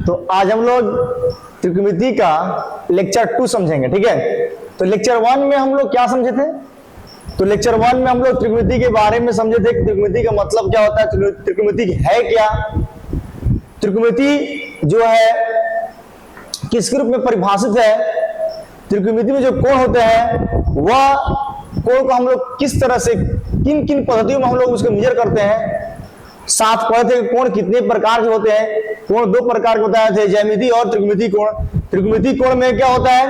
तो आज हम लोग त्रिकोणमिति का लेक्चर 2 समझेंगे, ठीक है। तो लेक्चर 1 में हम लोग क्या समझे थे? तो लेक्चर 1 में हम लोग त्रिकोणमिति के बारे में समझे थे कि त्रिकोणमिति का मतलब क्या होता है, त्रिकोणमिति है क्या, त्रिकोणमिति जो है किसके रूप में परिभाषित है, त्रिकोणमिति में जो कोण होते हैं वह कोण को हम लोग किस तरह से किन किन पद्धतियों में हम लोग उसको मेजर करते हैं। साथ पढ़े थे कोण कितने प्रकार के होते हैं। कोण 2 प्रकार के बताए थे, ज्यामिति और त्रिकोणमिति कोण। त्रिकोणमिति कोण में क्या होता है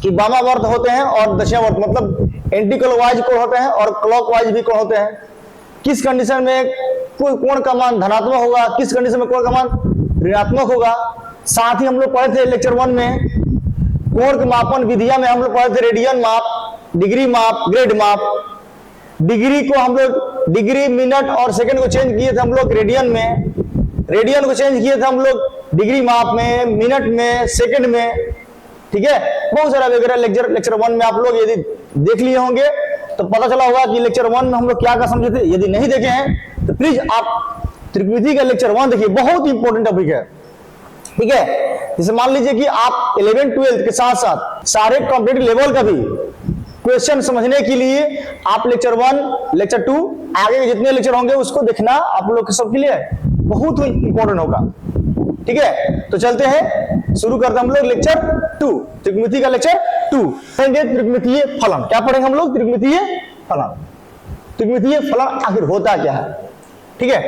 कि वामावर्त होते हैं और दक्षिणावर्त, मतलब एंटी क्लॉकवाइज कोण होते हैं और क्लॉकवाइज भी कोण होते हैं। किस कंडीशन में कोण का मान धनात्मक होगा, किस कंडीशन में कोण का मान ऋणात्मक होगा। साथ ही हम लोग पढ़े थे लेक्चर 1 में कोण के मापन विधियां में हम लोग पढ़े थे रेडियन माप, डिग्री माप, ग्रेड माप। डिग्री को हम लोग डिग्री, मिनट और सेकंड को चेंज किए थे हम लोग रेडियन में, रेडियन को चेंज किए थे हम लोग डिग्री माप में, मिनट में, सेकंड में, ठीक है। बहुत सारा वगैरह लेक्चर 1 में आप लोग यदि देख लिए होंगे तो पता चला होगा कि लेक्चर 1 में हम लोग क्या समझे थे। यदि नहीं देखे हैं तो प्लीज आप त्रिकोणमिति का लेक्चर 1 देखिए, बहुत इंपॉर्टेंट टॉपिक है, ठीक है। जैसे मान लीजिए कि आप 11th 12th के साथ साथ सारे कॉम्पिटिटिव लेवल का भी क्वेश्चन समझने के लिए आप लेक्चर 1, लेक्चर 2 आगे के जितने लेक्चर होंगे उसको देखना आप लोग के सबके लिए बहुत ही इंपॉर्टेंट होगा, ठीक है। तो चलते हैं, शुरू करते हैं हम लोग लेक्चर 2, त्रिकोणमिति का लेक्चर 2 पढ़ेंगे। त्रिकोणमितीय फलन क्या पढ़ेंगे हम लोग? त्रिकोणमितीय फलन। त्रिकोणमितीय फलन आखिर होता क्या है, ठीक है।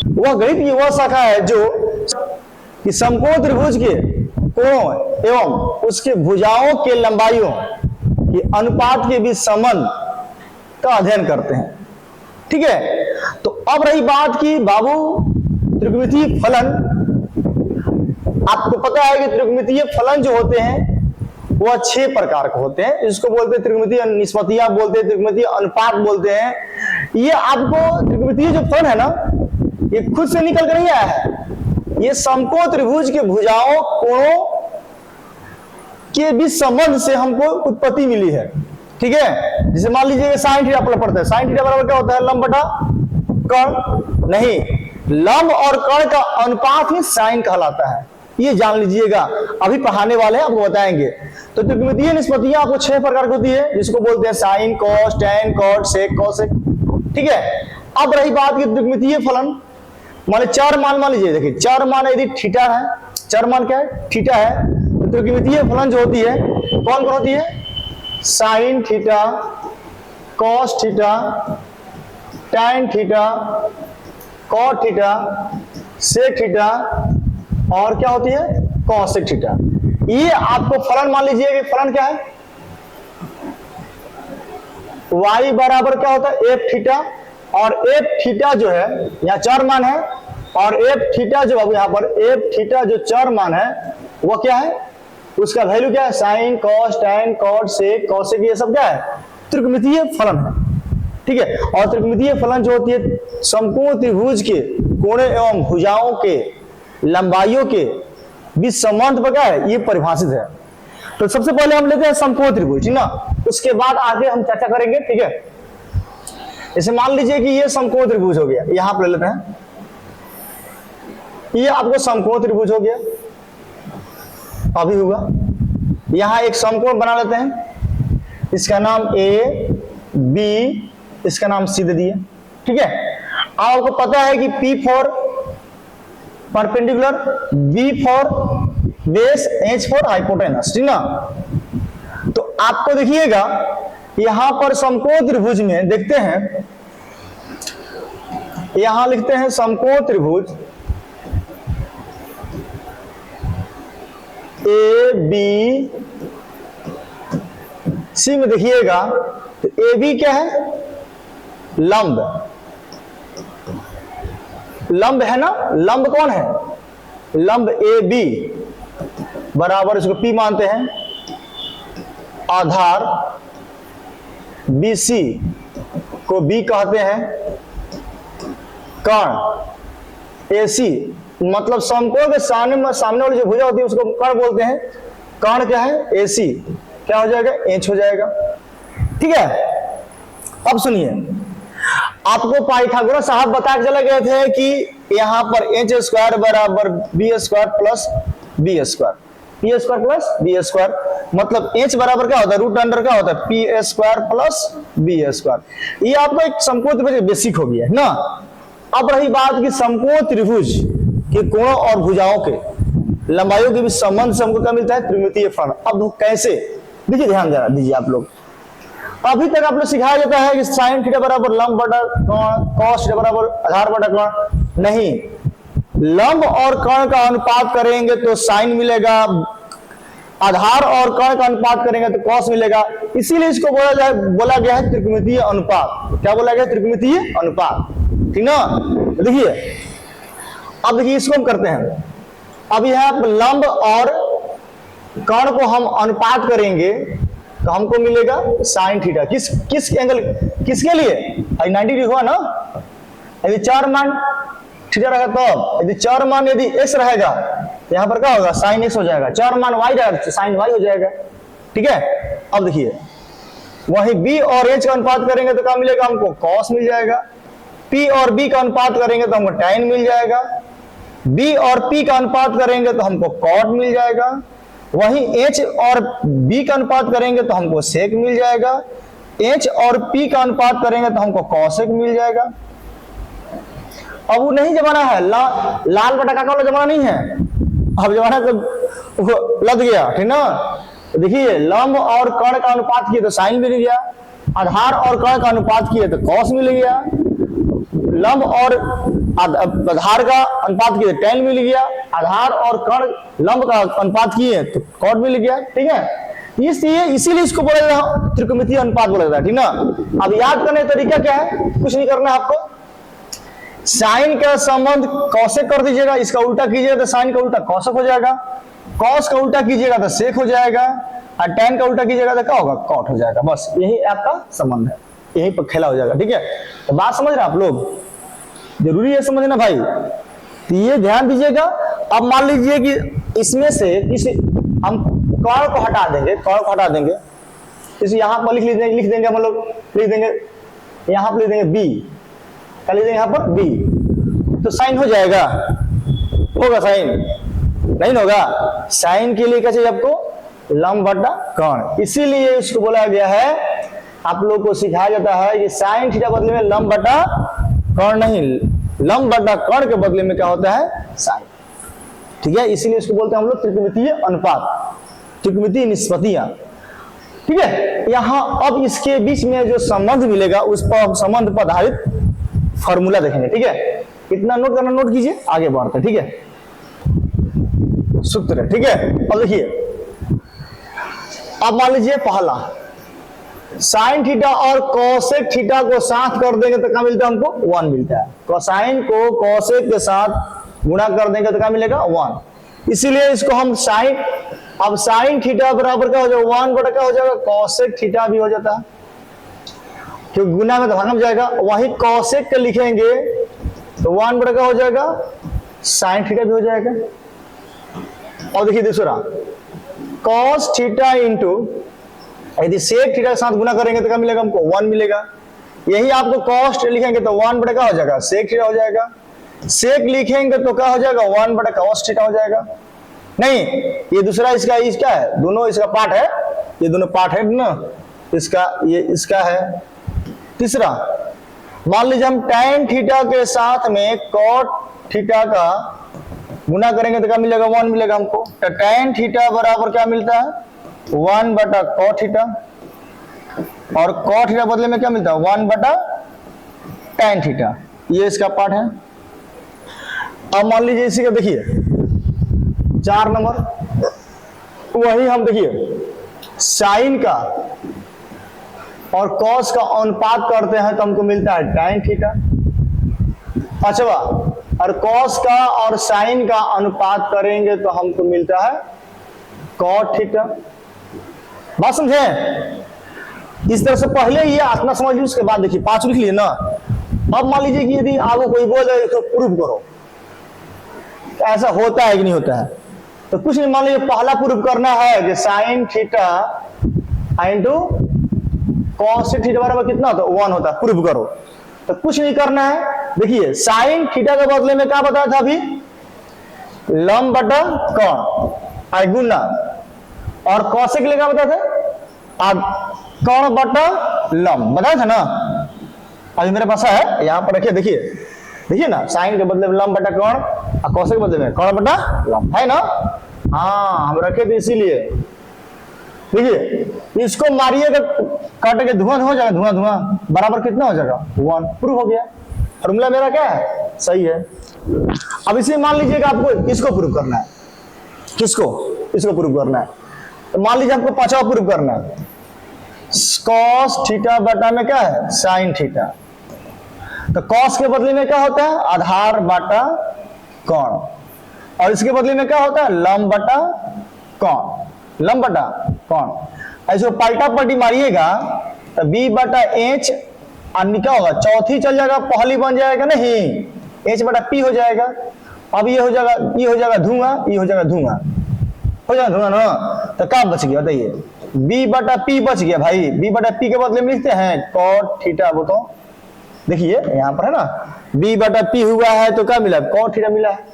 वह गणित की वह शाखा है जो कि समकोण त्रिभुज के कोणों एवं उसके भुजाओं के लंबाइयों के अनुपात के बीच संबंध का अध्ययन करते हैं, ठीक है। तो अब रही बात की बाबू त्रिकोणमितीय फलन, आपको पता है कि त्रिकोणमितीय फलन जो होते हैं वह 6 प्रकार के होते हैं। इसको बोलते हैं त्रिकोणमितीय निष्पत्तियां बोलते हैं, त्रिकोणमितीय अनुपात बोलते हैं। ये आपको त्रिकोणमितीय जो फलन है ना, ये खुद से निकल कर नहीं आया है, ये समकोण त्रिभुज के भुजाओं कोणों के बीच संबंध से हमको उत्पत्ति मिली है, ठीक है। जैसे मान लीजिए साइन थीटा पढ़ते हैं, साइन थीटा बराबर क्या होता है? लंब बटा कर्ण। नहीं, लंब और कर्ण का अनुपात ही साइन कहलाता है, ये जान लीजिएगा, अभी पढ़ाने वाले हैं आपको बताएंगे। तो त्रिकोणमितीय निष्पत्तियां आपको 6 प्रकार की होती है, जिसको बोलते हैं साइन, कॉस, टैन, कॉट, सेक, कोसेक, ठीक है। अब रही बात की त्रिकोणमितीय फलन, मान लीजिए 4 मान, मान लीजिए देखिए 4 मान यदि थीटा है, 4 मान क्या है? थीटा है। तो त्रिकोणमितीय फलन जो होती है कौन कौन होती है? Sine theta, cos theta, tan theta, cot theta, sec theta और क्या होती है? Cosec theta. ये आपको फलन मान लीजिए कि फलन क्या है? y बराबर क्या होता है? एफ थीटा, और एफ थीटा जो है यहाँ 4 मान है, और एफ थीटा जो अब यहाँ पर एफ थीटा जो 4 मान है वो क्या है? उसका वैल्यू क्या है? साइन, कॉस, टैन, कॉट, सेक, कोसेक, ये सब क्या है? त्रिकोणमितीय फलन है, ठीक है। और त्रिकोणमितीय फलन जो होती है समकोण त्रिभुज के कोण एवं भुजाओं के लंबाइयों के बीच संबंध पर क्या है? ये परिभाषित है। तो सबसे पहले हम लेते हैं समकोण त्रिभुज, ना, उसके बाद आगे हम चर्चा करेंगे, ठीक है। जैसे मान लीजिए कि ये समकोण त्रिभुज हो गया, यहां पर ले लेते हैं, ये आपको समकोण त्रिभुज हो गया, अभी होगा। यहां एक समकोण बना लेते हैं, इसका नाम ए, बी, इसका नाम सी दे दिए, ठीक है। आपको पता है कि P for perpendicular, B for base, H for hypotenuse, ठीक ना। तो आपको देखिएगा यहां पर समकोण त्रिभुज में देखते हैं, यहां लिखते हैं समकोण त्रिभुज ए बी सी में देखिएगा तो ए बी क्या है? लंब, लंब है ना। लंब कौन है? लंब ए बी बराबर, इसको P मानते हैं, आधार BC को B कहते हैं, कर्ण AC, मतलब समकोण के सामने वाली जो भुजा होती है उसको कर्ण बोलते हैं। कर्ण क्या है? AC, क्या हो जाएगा? H हो जाएगा, ठीक है। अब सुनिए, आपको पाइथागोरस साहब बता के चले गए थे कि यहां पर एच स्क्वायर बराबर B square plus B square, P square plus B square, मतलब एच बराबर क्या होता है, रूट अंडर क्या होता है, P square plus B square. ये आपका एक समकोण बेसिक हो गया है ना। अब रही बात कि समकोण त्रिभुज के कोणों और भुजाओं के लंबाइयों के बीच संबंध से हमको क्या मिलता है, त्रिमितीय फलन। अब कैसे, देखिए ध्यान जरा दीजिए आप लोग। अभी तक आप लोग सिखाया जाता है कि साइन थीटा बराबर लंब बटा कोण, कॉस थीटा बराबर आधार बटा कोण। नहीं, लंब और कर्ण का अनुपात करेंगे तो साइन मिलेगा, आधार और कर्ण का अनुपात करेंगे तो कॉस मिलेगा। इसीलिए इसको बोला गया है त्रिकोणमितीय अनुपात। क्या बोला गया, त्रिकोणमितीय अनुपात, ठीक ना। देखिए अब देखिए इसको हम करते हैं। अब यहां पर लंब और कर्ण को हम अनुपात करेंगे तो हमको मिलेगा साइन थीटा। किस एंगल, किसके लिए, 90 डिग्री हुआ ना। यदि 4 मान थीटा रहेगा तब, यदि 4 मान यदि एक्स रहेगा तो यहां पर क्या होगा, साइन एक्स हो जाएगा। 4 मान वाई रहेगा तो साइन वाई हो जाएगा, ठीक है। अब देखिए वही बी और एच का अनुपात करेंगे तो क्या मिलेगा, हमको कॉस मिल जाएगा। पी और बी का अनुपात करेंगे तो हमको टैन मिल जाएगा। बी और पी का अनुपात करेंगे तो हमको कॉट मिल जाएगा। वहीं एच और बी का अनुपात करेंगे तो हमको सेक मिल जाएगा। एच और पी का अनुपात करेंगे तो हमको कॉसेक मिल जाएगा। अब वो नहीं जमाना है, लाल बटा काका वाला जमाना नहीं है। अब जमाना तो लग गया, ठीक ना। तो देखिए लंब और कर्ण का अनुपात किए तो साइन मिल गया, आधार और कर्ण का अनुपात किए तो कॉस मिल गया, लंब और आधार का अनुपात किए टैन मिल गया, आधार और कर्ण लंब का अनुपात किए तो कॉट मिल गया, ठीक है। इसीलिए इसको बोला जाता है त्रिकोणमितीय अनुपात बोला जाता है, ठीक ना। अब याद करने का तरीका क्या है, कुछ नहीं करना है आपको। साइन का संबंध कॉसेक कर दीजिएगा, इसका उल्टा कीजिएगा तो साइन का उल्टा कॉसेक हो जाएगा, कॉस का उल्टा कीजिएगा तो सेक हो जाएगा, और टैन का उल्टा कीजिएगा तो क्या होगा, कॉट हो जाएगा। बस यही आपका संबंध है, यही पर खेला हो जाएगा, ठीक है। तो बात समझ रहे आप लोग, जरूरी है समझना भाई, तो ये ध्यान दीजिएगा। अब मान लीजिए कि इसमें से किसी हम कर्ण को हटा देंगे, कर्ण को हटा देंगे, इसे यहां पर लिख देंगे हम लोग, लिख देंगे यहां पर लिख देंगे बी, क्या लिख देंगे यहां पर बी, तो साइन हो जाएगा, होगा साइन, नहीं होगा। साइन के लिए क्या चाहिए आपको, लंब बटा कर्ण। इसीलिए इसको बोला गया है, आप लोग को सिखाया जाता है कि साइन थीटा बदले में लंब बटा कर्ण नहीं, लंब बटा कर्ण के बदले में क्या होता है, साइन, ठीक है। इसीलिए इसको बोलते हैं हम लोग त्रिकोणमितीय अनुपात, त्रिकोणमितीय निष्पत्तियां, ठीक है। यहां अब इसके बीच में जो संबंध मिलेगा उस पर संबंध पर आधारित फॉर्मूला देखेंगे, ठीक है। इतना नोट करना, नोट कीजिए, आगे बढ़ते, ठीक है। सूत्र, ठीक है। अब देखिए, अब मान लीजिए पहला साइन थीटा और कोसेक थीटा को साथ कर देंगे तो क्या मिलता है, हमको 1 मिलता है। कोसाइन को कोसेक के साथ गुणा कर देंगे तो क्या मिलेगा, 1। इसीलिए इसको हम साइन, अब साइन थीटा बराबर क्या हो जाएगा, 1 बटा क्या हो जाएगा, कोसेक थीटा भी हो जाता है, क्योंकि गुना में तो भाग जाएगा। वही कोसेक के लिखेंगे तो 1 बटा क्या हो जाएगा, साइन थीटा भी हो जाएगा। और देखिए दूसरा कॉस थीटा इंटू, यदि सेक थीटा के साथ गुना करेंगे तो क्या मिलेगा, हमको 1 मिलेगा। यही आपको कॉस्ट लिखेंगे तो 1 बटा क्या हो जाएगा, सेक थीटा हो जाएगा। सेक लिखेंगे तो क्या हो जाएगा, 1 बटा कॉस थीटा हो जाएगा। नहीं, ये दूसरा इसका है, दोनों इसका पार्ट है, ये दोनों पार्ट है ना, इसका ये इसका है। तीसरा मान लीजिए हम tan थीटा के साथ में cot थीटा का गुना करेंगे तो क्या मिलेगा, 1 मिलेगा हमको। तो tan थीटा बराबर क्या मिलता है, 1 बटा cot थीटा, और cot थीटा बदले में क्या मिलता है, 1 बटा tan थीटा। ये इसका पार्ट है। अब मान लीजिए इसी का देखिए 4 नंबर, वही हम देखिए साइन का और कॉस का अनुपात करते हैं तो हमको मिलता है tan थीटा। अच्छा, और कॉस का और साइन का अनुपात करेंगे तो हमको मिलता है cot थीटा। बात समझे? इस तरह से पहले ये आत्मा समझ लीजिए, उसके बाद देखिए 5 लिख लिए ना। अब मान लीजिए कि यदि आपको कोई बोले इसको प्रूफ करो, तो ऐसा होता है कि नहीं होता है, तो कुछ नहीं, मान लीजिए पहला प्रूफ करना है कि sine theta into cos theta बराबर कितना होता है, 1 होता है, प्रूफ करो। तो कुछ नहीं करना है। देखिए साइन थीटा के बदले में क्या बताया था अभी, लंब बटा कोण आई गुना, और कौशिक के लिए क्या बताया था, कोण बटा लंब बताया था ना। अभी मेरे पास है यहां पर रखिए, देखिए देखिए ना, साइन के बदले में लंब बटा कोण और कौशिक के बदले में कोण बटा लंब है ना। हाँ हम रखे थे इसीलिए। देखिए इसको मारिएगा काट के धुआं हो जाएगा, धुआं धुआं बराबर कितना हो जाएगा 1, प्रूफ हो गया। फॉर्मूला मेरा क्या है, सही है। अब इसे मान लीजिएगा आपको इसको प्रूव करना है, किसको, इसको प्रूव करना है। तो मान लीजिए आपको पांचवा प्रूव करना है, कॉस थीटा बटा में क्या है साइन थीटा। तो कॉस के बदले में क्या होता है आधार बटा कोण, और इसके बदले में क्या होता है लंब बटा कोण, लंब बटा कोण। ऐसे पलटा पलटी मारिएगा तो b बटा h अन्य क्या होगा, चौथी चल जाएगा पहली बन जाएगा नहीं, h बटा p हो जाएगा। अब ये हो जाएगा, ये हो जाएगा धुआं, ये हो जाएगा धुआं, हो जाएगा धुआं ना। तो क्या बच गया बताइए, b बटा p बच गया भाई। b बटा p के बदले में लिखते हैं cot थीटा। वो तो देखिए यहां पर है ना, b बटा p हुआ है तो क्या मिला, cot थीटा मिला है,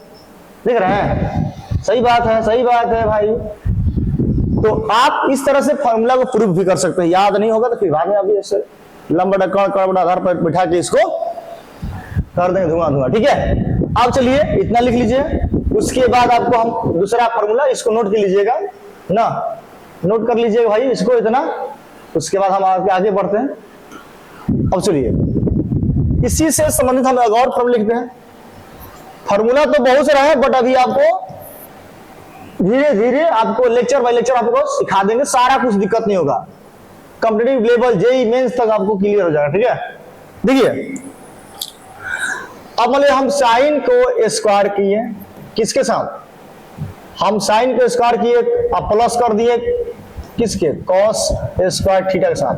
देख रहे हैं। सही बात है, सही बात है भाई। तो आप इस तरह से फॉर्मूला को प्रूफ भी कर सकते हैं, याद नहीं होगा तो फिर बाद में आप ऐसे लंब बटा कोण बटा आधार पर बिठा के इसको कर देंगे धुआं धुआं, ठीक है। अब चलिए इतना लिख लीजिए, उसके बाद आपको हम दूसरा फॉर्मूला इसको नोट कर लीजिएगा ना, नोट कर लीजिएगा भाई इसको इतना, उसके बाद हम आगे बढ़ते हैं। अब चलिए इसी से संबंधित हम एक और फॉर्मूला लिखते हैं। फॉर्मूला तो बहुत सारा है बट अभी आपको धीरे धीरे आपको लेक्चर बाय लेक्चर आपको सिखा देंगे, सारा कुछ दिक्कत नहीं होगा। कॉम्पिटिटिव लेवल जेईई मेंस तक आपको क्लियर हो जाएगा, ठीक है। देखिए अब मान लीजिए हम साइन को स्क्वायर किए, किसके साथ, हम साइन को स्क्वायर किए अब प्लस कर दिए किसके, कॉस स्क्वायर थीटा के साथ,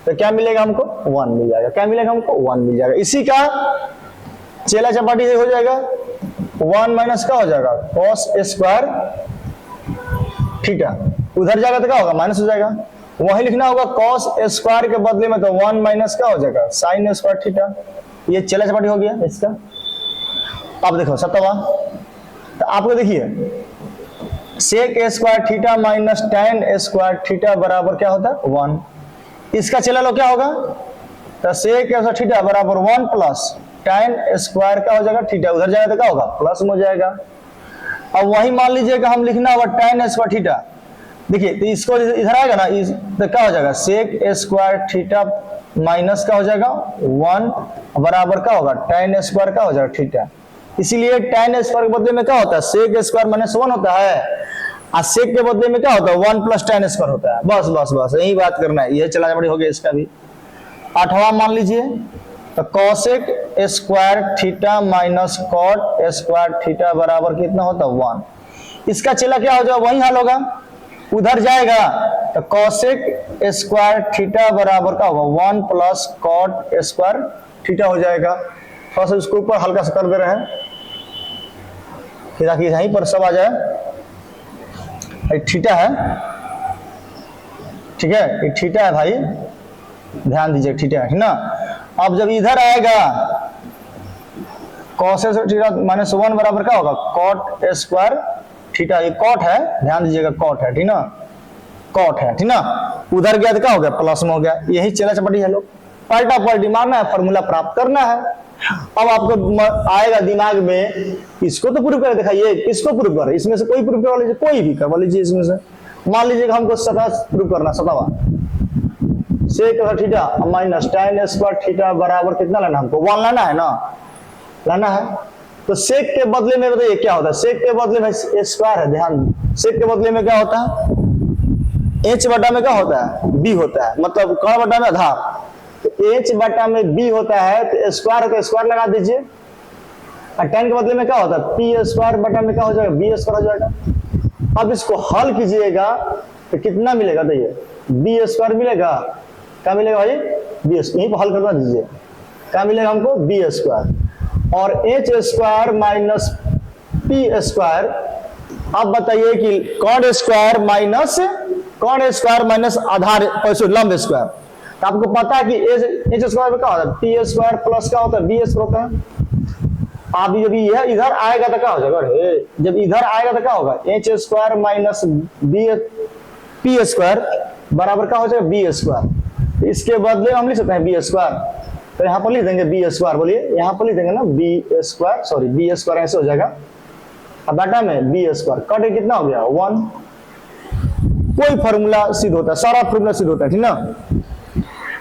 तो क्या मिलेगा हमको 1 मिल जाएगा। क्या मिलेगा हमको 1 मिल जाएगा। इसी का चेला चपाटी हो जाएगा, 1 माइनस का हो जाएगा कॉस स्क्वायर थीटा, उधर जाएगा तो क्या होगा माइनस हो जाएगा। वही लिखना होगा कॉस स्क्वायर के बदले में तो 1 माइनस का हो जाएगा साइन स्क्वायर थीटा। ये चेला चपाटी हो गया इसका। अब देखो सतवा, तो आपको देखिए sec square theta minus tan square theta बराबर क्या होता है 1। इसका चला लो क्या होगा, तो सेक स्क्वायर थीटा बराबर 1 प्लस टैन स्क्वायर का हो जाएगा थीटा, उधर जाएगा तो क्या होगा प्लस में हो जाएगा। अब वही मान लीजिएगा हम लिखना होगा टैन स्क्वायर थीटा। देखिए तो इसको इधर आएगा ना, तो क्या हो जाएगा सेक स्क्वायर थीटा माइनस का हो जाएगा 1 बराबर का होगा टैन स्क्वायर का हो जाएगा थीटा। इसीलिए टैन स्क्वायर के बदले में क्या होता है सेक स्क्वायर माइनस 1 होता है, और सेक के बदले में क्या होता है 1 प्लस टैन स्क्वायर होता है। बस बस बस यही बात करना है, यह चला हो गया इसका भी। 8वां मान लीजिए तो cosec square theta minus cot square theta बराबर कितना होता है 1। इसका चला क्या हो जाएगा वही हल होगा, उधर जाएगा तो कॉसेक स्क्वायर थीटा बराबर का होगा 1 प्लस कॉट स्क्वायर थीटा हो जाएगा। थोड़ा सा इसको ऊपर हल्का सा कर दे रहे हैं ताकि यहीं पर सब आ जाए। थीटा है, ठीक है, ये थीटा है भाई, ध्यान दीजिए थीटा है ना। अब जब इधर आएगा कॉस थीटा माइनस 1 बराबर क्या होगा कॉट स्क्वायर थीटा, ये कॉट है, ध्यान दीजिएगा कॉट है, ठीक ना, कॉट है, ठीक ना। उधर गया तो क्या हो गया प्लस में हो गया। यही चला चपटी है लोग, पलटा पलटी मारना है, फॉर्मूला प्राप्त करना है। अब आपको आएगा दिमाग में इसको तो प्रूव कर दिखाइए, किसको प्रूव कर, इसमें से कोई प्रूव करवा लीजिए, कोई भी करवा लीजिए इसमें से। मान लीजिए हमको सतह प्रूव करना, सतवा sec theta minus tan square theta बराबर कितना लाना हमको 1 लाना है ना, लाना है। तो सेक के बदले में बताइए क्या होता है, सेक के बदले में स्क्वायर है, ध्यान, सेक के बदले में क्या होता है h बटा में क्या होता है b होता है, मतलब कौन बटा में आधार, तो h बटा में b होता है तो स्क्वायर है तो स्क्वायर लगा दीजिए, और टैन के बदले में क्या होता है p स्क्वायर बटा में क्या हो जाएगा b स्क्वायर हो जाएगा। अब इसको हल कीजिएगा तो कितना मिलेगा, देखिए b स्क्वायर मिलेगा, क्या मिलेगा भाई b स्क्वायर, यहीं पर हल करवा दीजिए, क्या मिलेगा हमको b स्क्वायर और h square minus p square. अब बताइए कि कॉड स्क्वायर माइनस आधार लंब स्क्वायर, तो आपको पता है कि एच स्क्वायर में क्या होता है, पी स्क्वायर प्लस क्या होता है, बी स्क्वायर होता है। आप जब यह इधर आएगा तो क्या हो जाएगा, जब इधर आएगा तो क्या होगा, H square minus B P square बराबर क्या हो जाएगा, बी स्क्वायर। इसके बदले हम लिख सकते हैं बी स्क्वायर, तो यहाँ पर लिख देंगे बी स्क्वायर, बोलिए यहाँ पर लिख देंगे ना B square, sorry B square ऐसे हो जाएगा। अब बेटा में बी स्क्वायर कट के कितना हो गया 1, कोई फॉर्मूला सिद्ध होता है, सारा फॉर्मूला सिद्ध होता है, ठीक ना।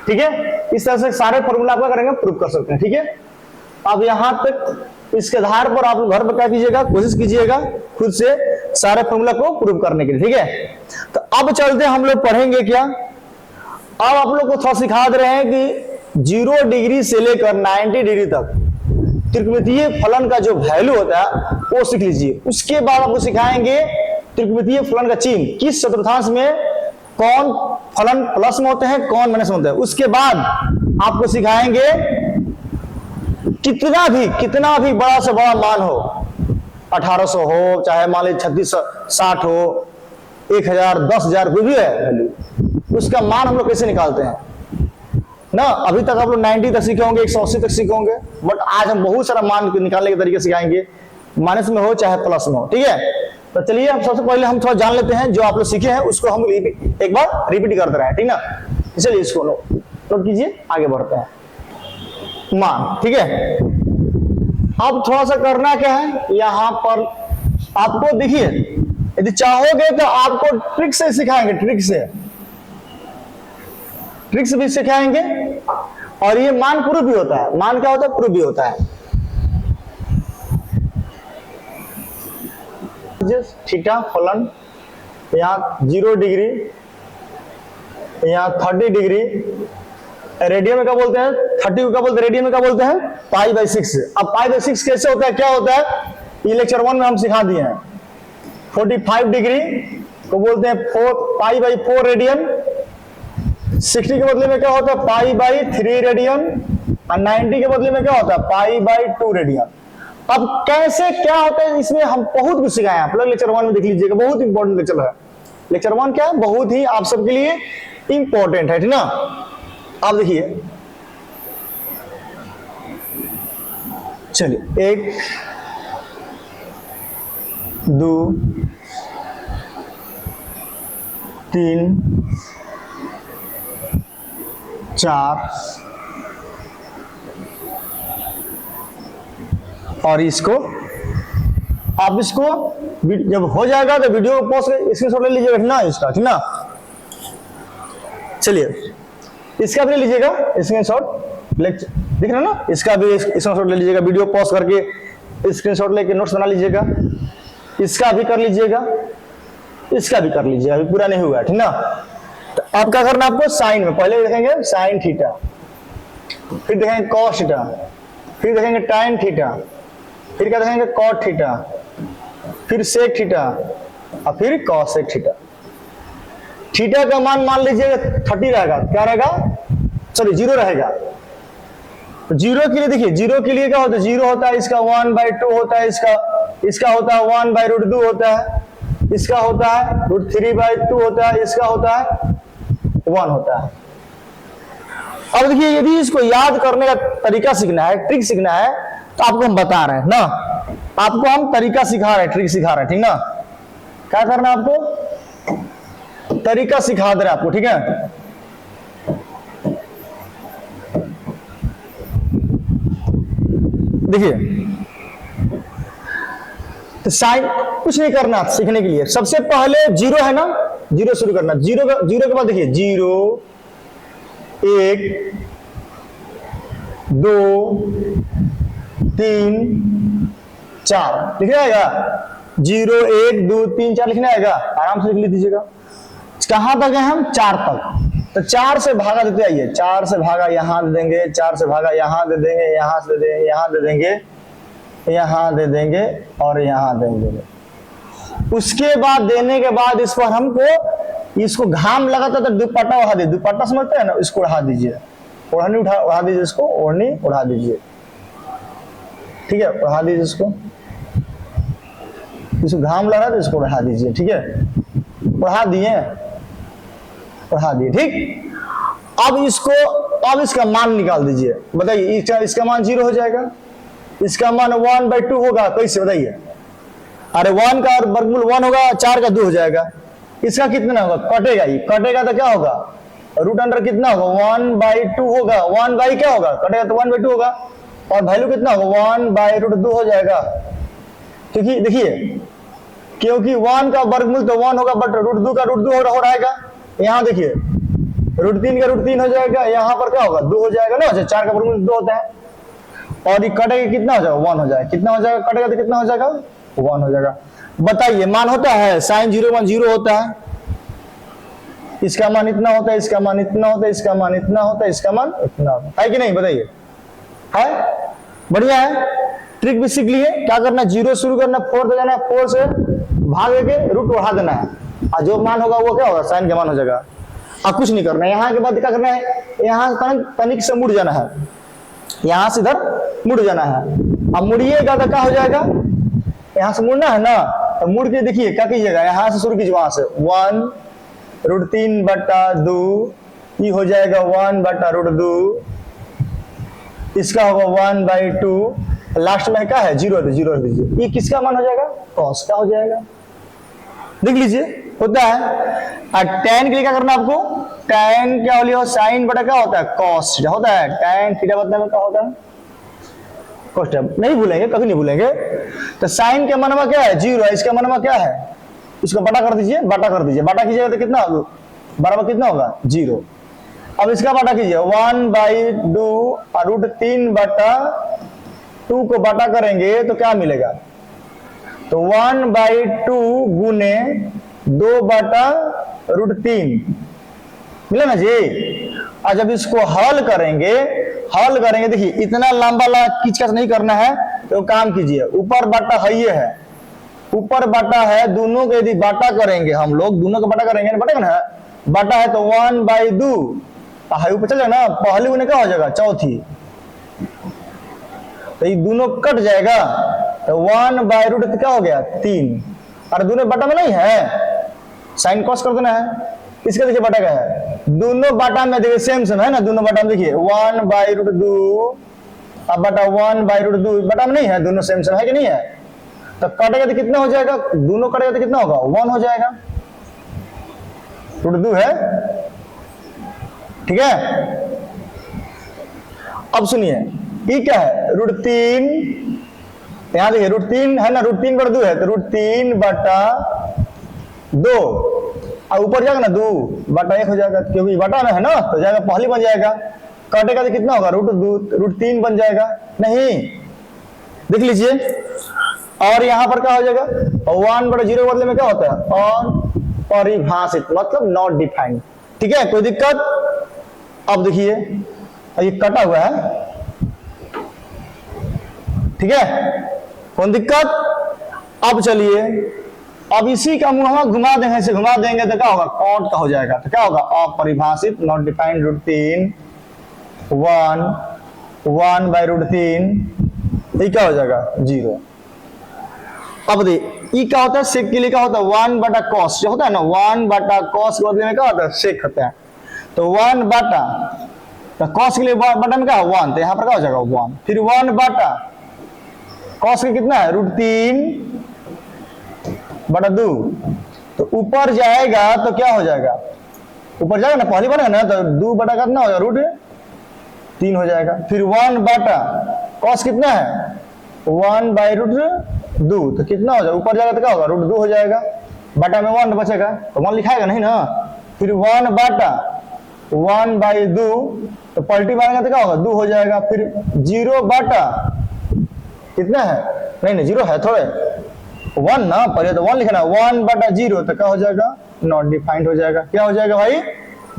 ठीक है, इस तरह से सारे फॉर्मूला आपका करेंगे प्रूव कर सकते हैं। ठीक है, अब यहां तक इसके आधार पर आप घर पर क्या कीजिएगा, कोशिश कीजिएगा खुद से सारे फॉर्मूला को प्रूव करने के लिए। ठीक है, तो अब चलते हम लोग पढ़ेंगे क्या, अब आप लोग को थोड़ा सिखा दे रहे हैं कि 0 डिग्री से लेकर 90 डिग्री तक त्रिकोणमितीय फलन का जो वैल्यू होता है वो सीख लीजिए। उसके बाद आपको सिखाएंगे त्रिकोणमितीय फलन का चिन्ह, किस चतुर्थांश में कौन फलन प्लस में होते हैं, कौन माइनस में होते हैं। उसके बाद आपको सिखाएंगे कितना भी बड़ा से बड़ा मान हो, 1800 हो, चाहे मान लीजिए 3660 हो, 1000, 10,000 कोई भी है वैल्यू, उसका मान हम लोग कैसे निकालते हैं ना। अभी तक आप लोग 90 तक सीखे होंगे, 180 तक सीखे होंगे, बट आज हम बहुत सारा मान निकालने के तरीके सिखाएंगे, माइनस में हो चाहे प्लस में हो। ठीक है, तो चलिए हम सबसे पहले हम थोड़ा जान लेते हैं, जो आप लोग सीखे हैं उसको हम एक बार रिपीट करते रहे, ठीक ना। चलिए इसको नोट कीजिए, आगे बढ़ते हैं। मान, ठीक है, अब थोड़ा सा करना क्या है, यहां पर आपको देखिए, यदि चाहोगे तो आपको ट्रिक से सिखाएंगे, ट्रिक से भी सिखाएंगे, और ये मान प्रूफ भी होता है। मान क्या होता है, प्रूफ भी होता है। थीटा फलन यहाँ 0 डिग्री, यहाँ 30 डिग्री, रेडियन में क्या बोलते हैं, 30 को क्या बोलते हैं, रेडियन में क्या बोलते हैं, π/6। अब π/6 कैसे होता है, क्या होता है, ये लेक्चर 1 में हम सिखा दिए हैं। 45 डिग्री को बोलते हैं π/4 रेडियन, 60 के बदले में क्या होता है π/3 रेडियन, और 90 के बदले में क्या होता है π/2 रेडियन। अब कैसे क्या होता है, इसमें हम बहुत कुछ सिखाए हैं, आप लोग लेक्चर 1 में देख लीजिएगा, बहुत इंपॉर्टेंट लेक्चर है। लेक्चर 1 क्या है, बहुत ही आप सबके लिए इंपॉर्टेंट है, ठीक ना। आप देखिए, चलिए 1 2 3 4 और इसको आप इसको जब हो जाएगा तो वीडियो को पॉज कर स्क्रीनशॉट ले लीजिएगा, ठीक ना, इसका, ठीक ना। चलिए इसका भी ले लीजिएगा स्क्रीनशॉट, दिख रहा ना, इसका भी स्क्रीनशॉट ले लीजिएगा, वीडियो पॉज करके स्क्रीनशॉट लेके नोट्स बना लीजिएगा। इसका भी कर लीजिएगा, इसका भी कर लीजिएगा, अभी पूरा नहीं हुआ, ठीक ना। तो आप क्या करना, आपको साइन में पहले देखेंगे साइन थीटा, फिर देखेंगे कॉस थीटा, फिर देखेंगे टाइन थीटा, फिर क्या देखेंगे कॉट थीटा, फिर सेक थीटा, और फिर कॉसेक थीटा। थीटा का मान लीजिएगा 30 रहेगा, क्या रहेगा, सॉरी 0 रहेगा। तो 0 के लिए देखिए, 0 के लिए क्या होता है, 0 होता है इसका 1/2 होता है, इसका होता है 1/√2 होता है, इसका होता है √3/2 होता है, इसका होता है 1 होता है। अब देखिए, यदि इसको याद करने का तरीका सीखना है, ट्रिक सीखना है, तो आपको हम बता रहे हैं ना, आपको हम तरीका सिखा रहे हैं, ट्रिक सिखा रहे हैं, ठीक ना। क्या करना है आपको, तरीका सिखा दे रहे हैं आपको, ठीक है। देखिए, तो साइन कुछ नहीं करना सीखने के लिए, सबसे पहले 0 है ना, 0 शुरू करना, 0 के बाद देखिए 0 1 2 3 4 लिखना आएगा, 0 1 2 3 4 लिखना आएगा, आराम से लिख लीजिएगा। कहां तक है हम, 4 तक, तो 4 से भागा देते आइए, 4 से भागा यहां दे देंगे, 4 से भागा यहां दे देंगे, यहां से दे देंगे, यहां दे देंगे, यहां दे देंगे, और यहां दे देंगे। उसके बाद देने के बाद इस पर हमको, इसको घाम लगाता तो दुपट्टा उड़ा दीजिए, दुपट्टा समझते हैं ना, इसको उड़ा दीजिए, ओढ़नी उड़ा दीजिए, इसको ओढ़नी उड़ा दीजिए, ठीक है, उड़ा दीजिए इसको घाम लगा तो इसको उड़ा दीजिए, ठीक है, उड़ा दिए, ठीक। अब इसका मान निकाल दीजिए, बताइए इसका मान 0 हो जाएगा, इसका मान 1/2 होगा, कैसे बताइए? अरे 1 का वर्गमूल 1 होगा, 4 का 2 हो जाएगा, इसका कितना होगा? कटेगा ही, कटेगा तो क्या होगा? रूट अंडर कितना होगा? 1/2 होगा, 1 बाई क्या होगा? कटेगा तो 1/2 होगा, और वैल्यू कितना होगा? 1/√2 हो जाएगा। क्योंकि देखिए, क्योंकि 1 का वर्गमूल तो 1 होगा, बट √2 का √2 हो रहेगा। यहाँ देखिए √3 का √3 हो जाएगा, यहाँ पर क्या होगा? 2 हो जाएगा ना, 4 का वर्गमूल 2 होता है, और ये कटेगा कितना हो जाएगा? 1 हो जाएगा। कितना हो जाएगा? कटेगा तो कितना हो जाएगा? 1 हो जाएगा। बताइए मान होता है, साइन 0 1 0 होता है, इसका मान इतना होता है, इसका मान इतना होता है, इसका मान इतना होता है, इसका मान इतना होता है कि नहीं? बताइए, है? बढ़िया है। ट्रिक भी सीख लिए। क्या करना? 0 शुरू करना, 4 से जाना, 4 से भाग के रूट बढ़ा देना है, और जो मान होगा वो क्या होगा? साइन का मान हो जाएगा। अब कुछ नहीं करना है, यहाँ के बाद क्या करना है? यहाँ तनिक से मुड़ जाना है, यहाँ से इधर मुड़ जाना है। अब मुड़िएगा तो क्या हो जाएगा? यहाँ से मुड़ना है ना, तो मुड़ के देखिए क्या कीजिएगा, यहाँ से शुरू कीजिए, वहां से 1√3/2, ये हो जाएगा 1/√2, इसका होगा 1/2, लास्ट में क्या है? 0 है, 0 दीजिए। ये किसका मान हो जाएगा? कॉस का हो जाएगा। देख लीजिए, होता है। और tan के लिए क्या करना आपको? tan क्या हो लिया? साइन बटा क्या होता है? कॉस होता है। tan थीटा बदले में क्या होता है? कॉस। नहीं भूलेंगे, कभी नहीं भूलेंगे। तो साइन के मान में क्या है? 0 है, इसका मान में क्या है? इसको बटा कर दीजिए, बटा कर दीजिए, बटा कीजिएगा तो कितना होगा? बराबर कितना होगा? 0। अब इसका बटा कीजिए, 1/2 और √3/2 को बटा करेंगे तो क्या मिलेगा? तो 1/2 गुने 2/√3 मिला ना जी। और जब इसको हल करेंगे, देखिए इतना लंबा किचकच नहीं करना है, तो काम कीजिए, ऊपर बाटा है, ये है ऊपर बाटा है, दोनों को यदि बाटा करेंगे, हम लोग दोनों को बाटा करेंगे, बाटा ना बाटा है तो 1/2 ऊपर चल जाएगा ना, पहली गुने क्या हो जाएगा? चौथी, तो ये दोनों कट जाएगा, तो 1/√3 क्या हो गया? 3, और दोनों बटा में नहीं है, साइन कॉस कर देना है। इसका देखिए बटा क्या है? दोनों बाटा में देखिए सेम है ना, दोनों बाटा में देखिए 1/√2 अब बटा 1/√2 बटा में नहीं है, दोनों सेम है कि नहीं है? तो कटेगा तो कितना हो जाएगा? दोनों कटेगा तो कितना होगा? 1 हो जाएगा, √2 है, ठीक है। अब सुनिए, ये क्या है? √3, यहां देखिए √3 है ना, √3/2 है, तो √3/2, और ऊपर जाएगा ना 2/1 हो जाएगा, क्योंकि बटा में है ना, तो जाएगा पहली बन जाएगा। कटेगा तो कितना होगा? √3 बन जाएगा, नहीं देख लीजिए। और यहां पर क्या हो जाएगा? 1/0 बदले में क्या होता है? अपरिभाषित, मतलब नॉट डिफाइंड, ठीक है, कोई दिक्कत? अब देखिए ये कटा हुआ है, ठीक है, कौन दिक्कत? अब चलिए, अब इसी का मुंह घुमा देंगे, ऐसे घुमा देंगे तो क्या होगा? कॉट का हो जाएगा, तो क्या होगा? अपरिभाषित, नॉट डिफाइंड √3 1/√3, ये क्या हो जाएगा? 0। अब देखिए ये क्या होता है? सेक के लिए क्या होता है? 1/cos जो होता है ना, 1/cos के बदले में क्या होता है? सेक होता है, तो 1/, तो cos के लिए बटा में क्या है? 1, तो यहाँ पर क्या हो जाएगा? 1। फिर 1/cos के कितना है? √3/2, तो ऊपर जाएगा तो क्या हो जाएगा? ऊपर जाएगा ना, पहली बनेगा ना, तो 2/, कितना हो जाएगा? √3 हो जाएगा। फिर 1/cos कितना है? 1/√2, तो कितना हो जाएगा? ऊपर जाएगा तो क्या होगा? √2 हो जाएगा, बटा में 1 बचेगा, तो 1 लिखाएगा नहीं ना। फिर 1/1/2, तो पलटी मारेंगे तो क्या होगा? 2 हो जाएगा। फिर 0/, कितना है? नहीं 0 है, थोड़े 1 ना, पहले तो 1 लिखना, 1/0, तो क्या हो जाएगा? नॉट डिफाइंड हो जाएगा। क्या हो जाएगा भाई?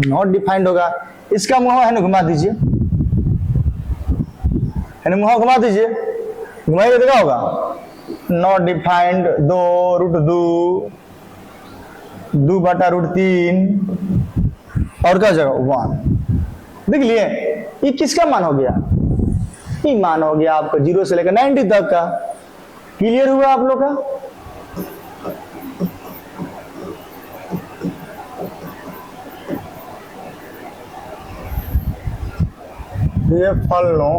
नॉट डिफाइंड होगा। इसका मुंह है ना, घुमा दीजिए, है ना, मुंह घुमा दीजिए, घुमाइए तो क्या होगा? नॉट डिफाइंड 2/√3 और क्या हो जाएगा? 1। देख लिए, ये किसका मान हो गया? ये मान हो गया आपका 0 से लेकर 90 तक का। क्लियर हुआ आप लोग का? ये फलनों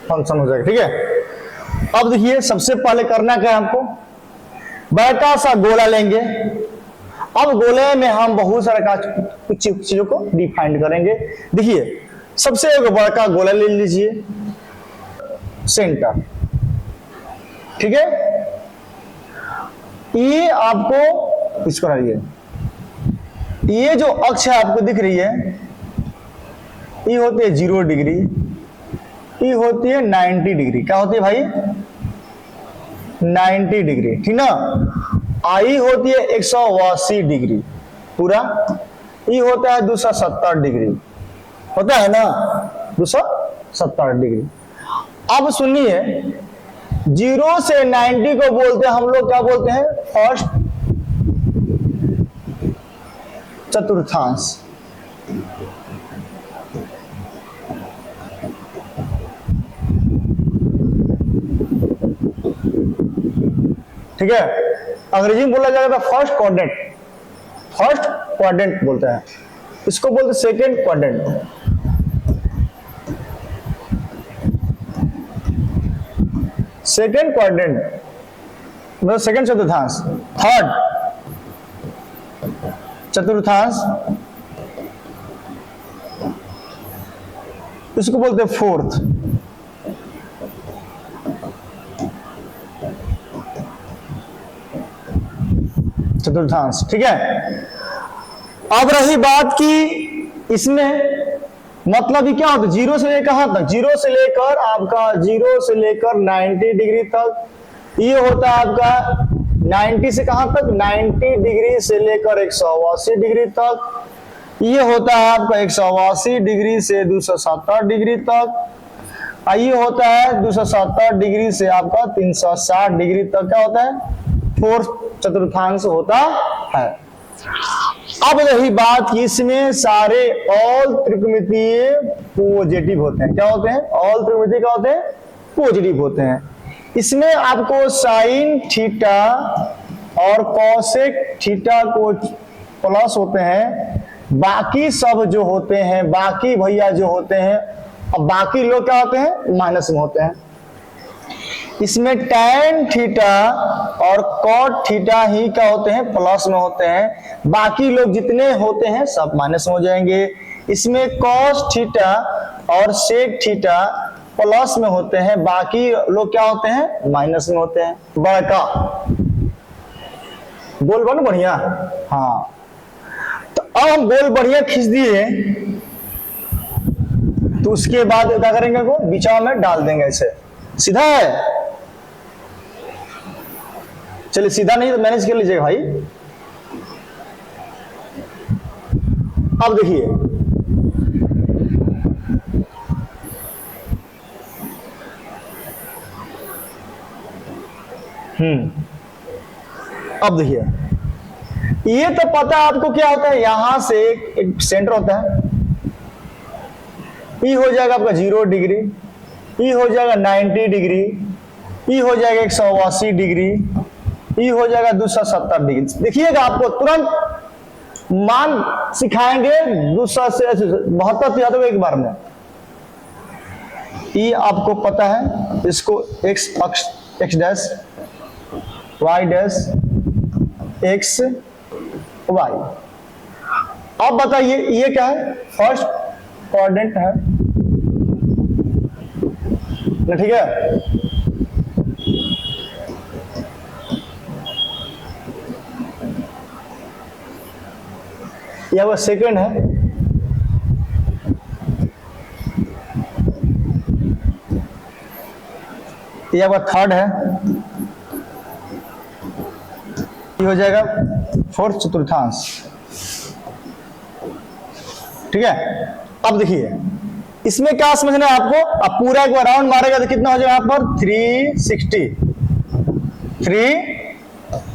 फंक्शन हो जाएगा। ठीक है, अब देखिए सबसे पहले करना क्या है आपको, बड़ा सा गोला लेंगे। अब गोले में हम बहुत सारे कुछ चीजों को डिफाइन करेंगे। देखिए सबसे एक बड़ा गोला ले लीजिए, सेंटर। ठीक है, ये आपको इसको हटाइए, ये जो अक्ष है आपको दिख रही है, ये होती है 0 डिग्री, ये होती है 90 डिग्री। क्या होती है भाई? 90 डिग्री। ठीक ना, आई होती है 180 डिग्री पूरा, ये होता है 270 डिग्री, होता है ना 270 डिग्री। अब सुनिए, 0 से 90 को बोलते हैं हम लोग, क्या बोलते हैं? फर्स्ट चतुर्थांश। ठीक है, अंग्रेजी में बोला जाएगा फर्स्ट क्वाड्रेंट, फर्स्ट क्वाड्रेंट बोलते हैं इसको, बोलते सेकंड क्वाड्रेंट, सेकंड क्वाड्रेंट मतलब सेकंड चतुर्थांश, थर्ड चतुर्थांश इसको बोलते हैं फोर्थ। चतुर्थांश। ठीक है, अब रही बात की इसमें मतलब ही क्या होता है, 0 से लेकर कहां तक? 0 से लेकर आपका 0 से लेकर 90 डिग्री तक, ये होता है आपका 90 से कहां तक? 90 डिग्री से लेकर 180 डिग्री तक, ये होता है आपका 180 डिग्री से 270 डिग्री तक, ये होता है 270 डिग्री से आपका 360 डिग्री तक। क्या होता है? फोर्थ चतुर्थांश होता है। अब रही बात कि इसमें सारे ऑल त्रिकोणमितीय पॉजिटिव होते हैं। क्या होते हैं? ऑल त्रिकोणमितीय क्या होते हैं? पॉजिटिव होते हैं। इसमें आपको साइन थीटा और कॉसेक थीटा को प्लस होते हैं, बाकी सब जो होते हैं, बाकी भैया जो होते हैं, और बाकी लोग क्या होते हैं? माइनस में होते हैं। इसमें टैन थीटा और कॉट थीटा ही क्या होते हैं? प्लस में होते हैं, बाकी लोग जितने होते हैं सब माइनस में हो जाएंगे। इसमें कॉस थीटा और सेक थीटा प्लस में होते हैं, बाकी लोग क्या होते हैं? माइनस में होते हैं। बड़का गोल बन बढ़िया, हाँ। तो अब हम गोल बढ़िया खींच दिए, तो उसके बाद क्या करेंगे? को बिचा में डाल देंगे, ऐसे सीधा है। चलिए सीधा नहीं तो मैनेज कर लीजिएगा भाई। अब देखिए, अब देखिए, ये तो पता है आपको क्या होता है, यहां से एक सेंटर होता है, ये हो जाएगा आपका 0 डिग्री, ये हो जाएगा 90 डिग्री, ये हो जाएगा 180 डिग्री, ये हो जाएगा 270 डिग्री। देखिएगा आपको तुरंत मान सिखाएंगे 272 एक बार में। ये आपको पता है, इसको x अक्ष, x dash, y dash, x y। अब बताइए ये क्या है? फर्स्ट क्वाड्रेंट है, ठीक है। यह वो सेकंड है, यह वो थर्ड है, ये हो जाएगा फोर्थ चतुर्थांश। ठीक है, अब देखिए इसमें क्या समझना है आपको? अब पूरा एक बार राउंड मारेगा तो कितना हो जाएगा यहाँ पर?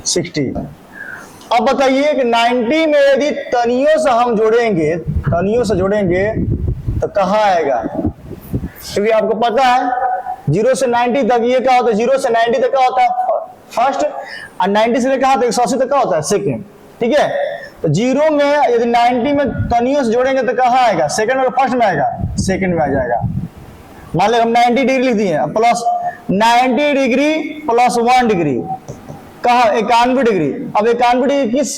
360। अब बताइए कि 90 में यदि तनियों से हम जोड़ेंगे, तनियों से जोड़ेंगे तो कहाँ आएगा? क्योंकि आपको पता है 0 से 90 तक ये क्या होता है? 0 से 90 तक क्या होता है? फर्स्ट, और 90 से लेकर कहाँ तक? 180 तक क्या होता है? सेकंड। ठीक है। तो जीरो में यदि 90 में तनियों से जोड़ेंगे तो कहाँ आएगा, सेकंड में फर्स्ट में आएगा, सेकंड में आ जाएगा। मान लो हम 90 डिग्री लिख दिए, प्लस 90 डिग्री प्लस 1 डिग्री, कहा 91 डिग्री। अब 91 डिग्री किस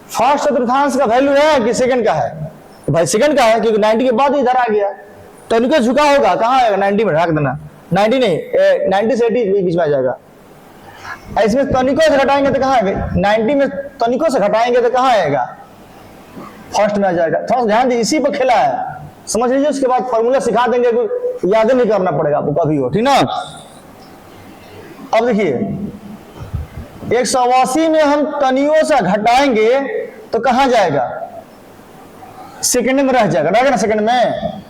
फर्स्ट चतुर्थांश का वैल्यू है कि सेकंड का है? तो भाई सेकंड का है, क्योंकि 90 के बाद इधर आ गया, तो इनको झुका होगा, कहाँ आएगा, 90 में रख देना, 90 नहीं 90 से 80 बीच में आ जाएगा। इसमें तनिकों से घटाएंगे तो कहाँ आएगा, 90 में तनिकों से घटाएंगे तो कहाँ आएगा, फर्स्ट में आ जाएगा। थोड़ा ध्यान दीजिए, इसी पर खेला है, समझ लीजिए। उसके बाद फॉर्मूला सिखा देंगे, याद नहीं करना पड़ेगा आपको कभी हो, ठीक ना। अब देखिए 180 में हम तनियों से घटाएंगे तो कहां जाएगा, सेकंड में रह जाएगा, रहेगा ना सेकंड में।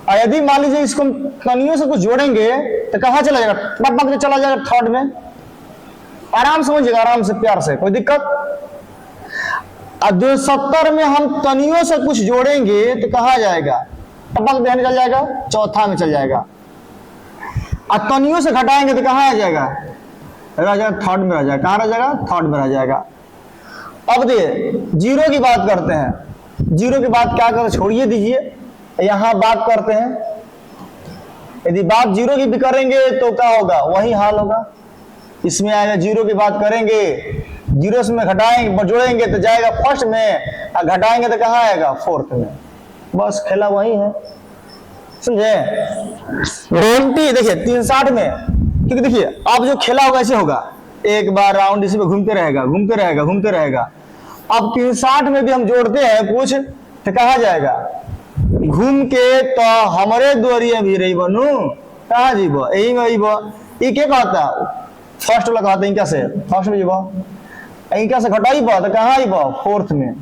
और यदि मान लीजिए इसको तनियों से कुछ जोड़ेंगे तो कहां चला जाएगा, टपक के चला जाएगा थर्ड में। आराम समझिएगा, आराम से, प्यार से, कोई दिक्कत। अब 270 में हम तनियों से कुछ जोड़ेंगे तो कहां जाएगा, टपक देने चल जाएगा, चौथा में चल जाएगा। और तनियों से घटाएंगे तो कहां आ जाएगा, रह जाएगा थर्ड में रह जाएगा, कहां रह जाएगा, थर्ड में रह जाएगा। अब देखिए जीरो की बात करते हैं, जीरो की बात क्या करते, छोड़िए दीजिए, यहां बात करते हैं। यदि बात जीरो की भी करेंगे तो क्या होगा, वही हाल होगा। इसमें आएगा जीरो की बात करेंगे, जीरो से में घटाएंगे जोड़ेंगे तो जाएगा फर्स्ट में, और घटाएंगे तो कहां आएगा, फोर्थ में। बस खेला वही है, समझे। देखिए 360 में, क्योंकि देखिए आप जो खेला होगा ऐसे होगा, एक बार राउंड इसी में घूमते रहेगा, घूमते रहेगा, घूमते रहेगा। अब 360 में भी हम जोड़ते हैं कुछ तो कहा जाएगा, घूम के तो हमारे द्वारिया भी रही बनू, कहा जीव यही में ये क्या कहता, फर्स्ट वाला कहता है इनका से, फर्स्ट में जीव इनका से घटाई बा तो कहाँ आईबा, फोर्थ में।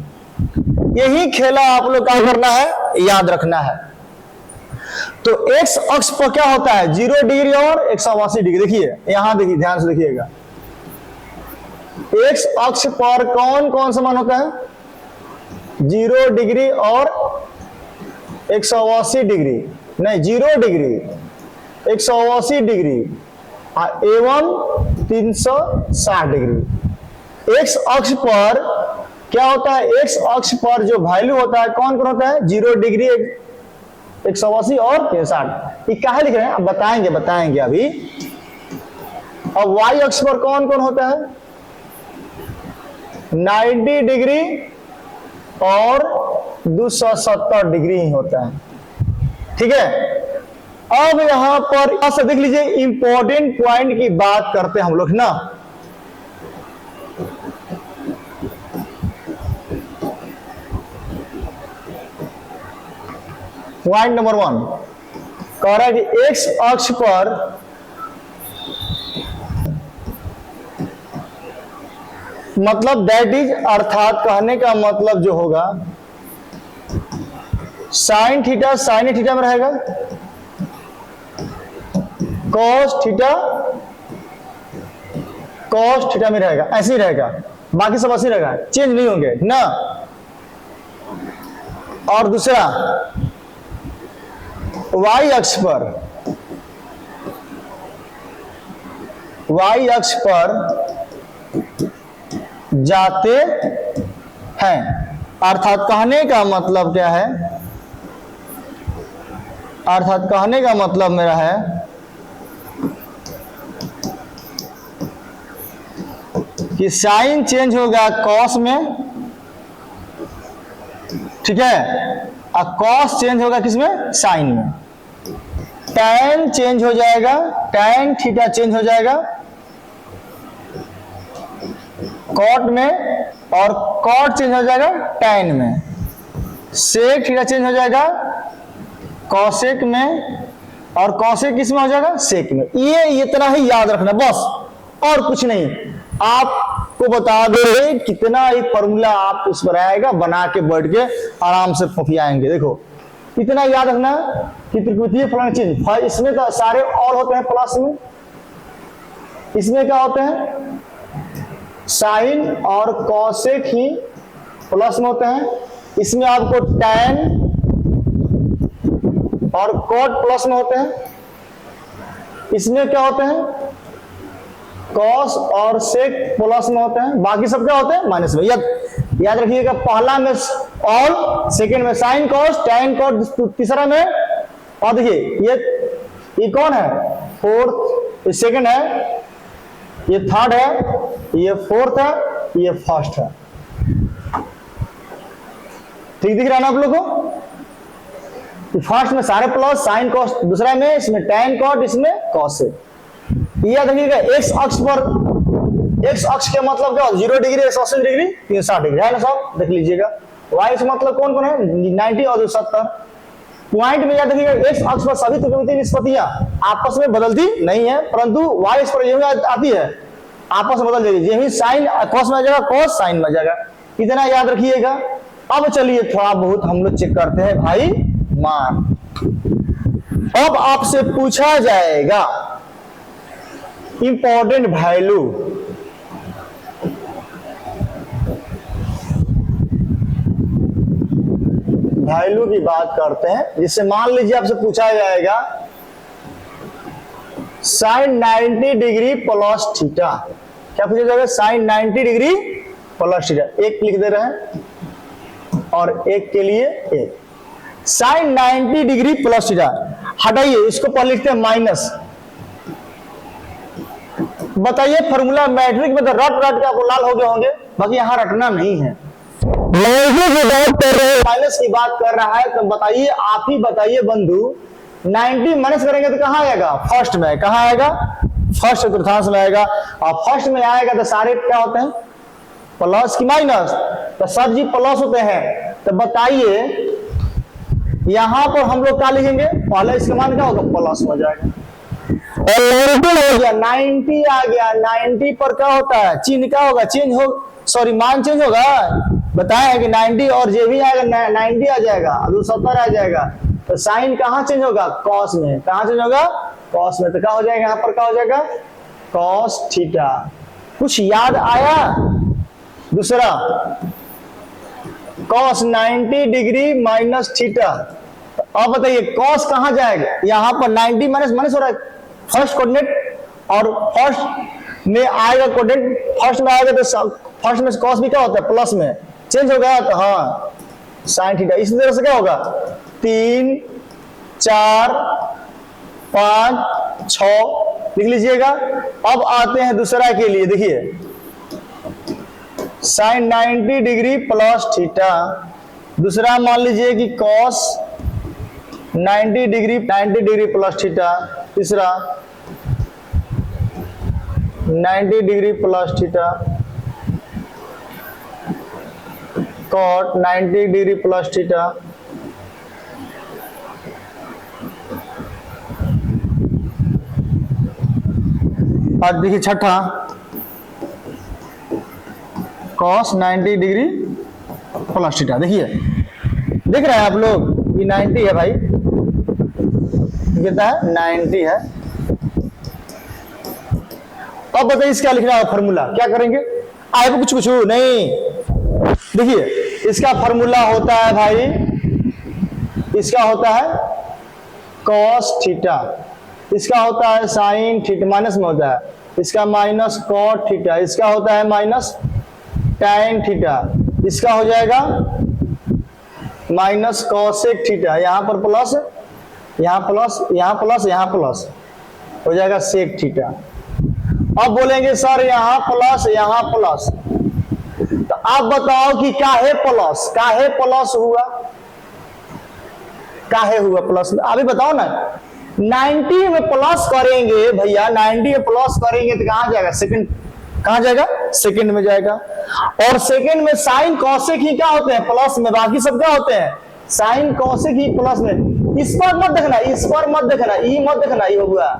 यही खेला आप लोग क्या करना है, याद रखना है। तो एक्स अक्ष पर क्या होता है, 0 डिग्री और 180 डिग्री। देखिए यहां देखिए, ध्यान से देखिएगा, एक्स अक्ष पर कौन कौन सा मान होता है, 0 डिग्री और 180 डिग्री, नहीं 0 डिग्री 180 डिग्री एवं 360 डिग्री। एक्स अक्ष पर क्या होता है, एक्स अक्ष पर जो वैल्यू होता है कौन कौन होता है, 0 डिग्री 180 और 360। ये क्या लिख रहे हैं, अब बताएंगे अभी। अब वाई अक्ष पर कौन कौन होता है, 90 डिग्री और 270 डिग्री ही होता है, ठीक है। अब यहां पर से देख लीजिए, इंपॉर्टेंट पॉइंट की बात करते हैं हम लोग ना। पॉइंट नंबर 1 कह रहा है कि एक्स अक्ष पर मतलब दैट इज, अर्थात कहने का मतलब जो होगा, साइन थीटा साइन थीटा में रहेगा, कॉस थीटा में रहेगा, ऐसे ही रहेगा, बाकी सब ऐसे रहेगा, चेंज नहीं होंगे ना। और दूसरा वाई अक्ष पर जाते हैं, अर्थात कहने का मतलब क्या है, अर्थात कहने का मतलब मेरा है कि साइन चेंज होगा कॉस में, ठीक है, और कॉस चेंज होगा किसमें, साइन में। टैन चेंज हो जाएगा, टैन थीटा चेंज हो जाएगा कॉट में, और कॉट चेंज हो जाएगा टैन में। सेक थीटा चेंज हो जाएगा कॉसेक में, और कॉसेक किसमें हो जाएगा, सेक में। ये इतना ही याद रखना बस, और कुछ नहीं। आपको बता दे कितना ही फॉर्मूला आप उस पर आएगा, बना के बैठ के आराम से फुफियाएंगे। देखो इतना याद रखना कि त्रिकोणीय फलन चीज, इसमें तो सारे और होते हैं प्लस में, इसमें क्या होते हैं, साइन और कॉसेक ही प्लस में होते हैं। इसमें आपको टैन और कॉट प्लस में होते हैं। इसमें क्या होते हैं, कॉस और सेक प्लस में होते हैं, बाकी सब क्या होते हैं माइनस में। याद रखिएगा, पहला में ऑल, सेकंड में साइन कॉस, टैन कॉस, तीसरा में, और देखिए ये कौन है, फोर्थ, ये सेकंड है, ये थर्ड है, ये फोर्थ है, ये फर्स्ट है। ठीक दिख रहा है ना आप लोगों को? फर्स्ट में सारे प्लस, साइन कॉस, दूसरा में इसमें टैन कॉट, इसमें कॉस है। याद रखिएगा, एक्स अक्ष पर, एक्स अक्ष के मतलब क्या होता है, 0 डिग्री, 180 डिग्री, 360 डिग्री है ना सब, देख लीजिएगा। वाई से मतलब कौन कौन है, 90 और 70 पॉइंट में। याद रखिएगा, एक्स अक्ष पर सभी त्रिकोणमितीय निष्पत्तियां आपस में बदलती नहीं है, परंतु वाई अक्ष पर यही आती है, आपस में बदल जाएगी। यही साइन कॉस में आ जाएगा, कॉस साइन में आ जाएगा। इतना याद रखिएगा। अब चलिए थोड़ा बहुत हम लोग चेक करते हैं भाई मान। अब आपसे पूछा जाएगा इंपॉर्टेंट वैल्यू, वैल्यू की बात करते हैं, जिससे मान लीजिए आपसे पूछा जाएगा साइन 90 डिग्री प्लस थीटा। क्या पूछा जाएगा, साइन 90 डिग्री प्लस थीटा। एक लिख दे रहे हैं और एक के लिए एक। साइन 90 डिग्री प्लस थीटा, हटाइए इसको, पहले लिखते हैं माइनस। बताइए फॉर्मूला मैट्रिक में तो रट के आपको लाल हो गए होंगे, बाकी यहां रटना नहीं है। माइनस की बात कर रहा है तो बताइए, आप ही बताइए बंधु, 90 माइनस करेंगे तो कहां आएगा, फर्स्ट में। कहां आएगा, फर्स्ट चतुर्थांश में आएगा। और फर्स्ट में आएगा तो सारे क्या होते हैं, प्लस की माइनस, तो सब जी प्लस होते हैं। तो बताइए यहां पर हम लोग क्या लिखेंगे, पहले इसका मान क्या होगा, प्लस हो जाएगा। और 90 हो गया, 90 आ गया, 90 पर क्या होता है, चिन्ह क्या होगा, चेंज हो, सॉरी मान चेंज होगा। बताया कि 90 और जे भी आएगा 90 आ जाएगा, 270 आ जाएगा। तो साइन कहां चेंज होगा, कॉस में। कहां चेंज होगा, कॉस में। तो क्या हो जाएगा, यहां पर क्या हो जाएगा, कॉस थीटा। कुछ याद आया? दूसरा, कॉस 90 डिग्री माइनस थीटा। अब बताइए कॉस कहां जाएगा, यहां पर 90 माइनस माइनस हो रहा है, फर्स्ट कोऑर्डिनेट, और फर्स्ट में आएगा कोऑर्डिनेट, फर्स्ट में आएगा तो फर्स्ट में कॉस भी क्या होता है, प्लस में चेंज हो गया। तो हाँ साइन थीटा। इसी तरह से क्या होगा, 3 4 5 6 लिख लीजिएगा। अब आते हैं दूसरा के लिए, देखिए साइन 90 डिग्री प्लस थीटा। दूसरा मान लीजिए कि कॉस 90 डिग्री प्लस थीटा। तीसरा 90 degree plus theta. Cot 90 degree plus theta. और देखिए छठा, कॉस 90 डिग्री प्लस थीटा। देखिए देख रहे हैं आप लोग, ये 90 है भाई, कितना है, 90 है। अब बताइए इसका लिखना है फॉर्मूला, क्या करेंगे, आए कुछ कुछ नहीं। देखिए इसका फॉर्मूला होता है भाई, इसका होता है कॉस थीटा, इसका होता है साइन थीटा, माइनस में होता है, इसका माइनस कॉट थीटा, इसका होता है माइनस टैन थीटा, इसका हो जाएगा माइनस कॉसेक थीटा। यहां पर प्लस, यहां प्लस, यहां प्लस, यहां प्लस, हो जाएगा सेक थीटा। अब बोलेंगे सर यहां प्लस यहां प्लस, तो आप बताओ कि काहे प्लस हुआ, काहे हुआ प्लस में, अभी बताओ ना। 90 में प्लस करेंगे भैया, 90 में प्लस करेंगे तो कहां जाएगा, सेकंड, कहां जाएगा, सेकंड में जाएगा। और सेकंड में साइन कॉसेक ही क्या होते हैं, प्लस में, बाकी सब क्या होते हैं, साइन कॉसेक ही प्लस में। इस पर मत देखना, इस पर मत देखना, ई मत देखना, ई होगा,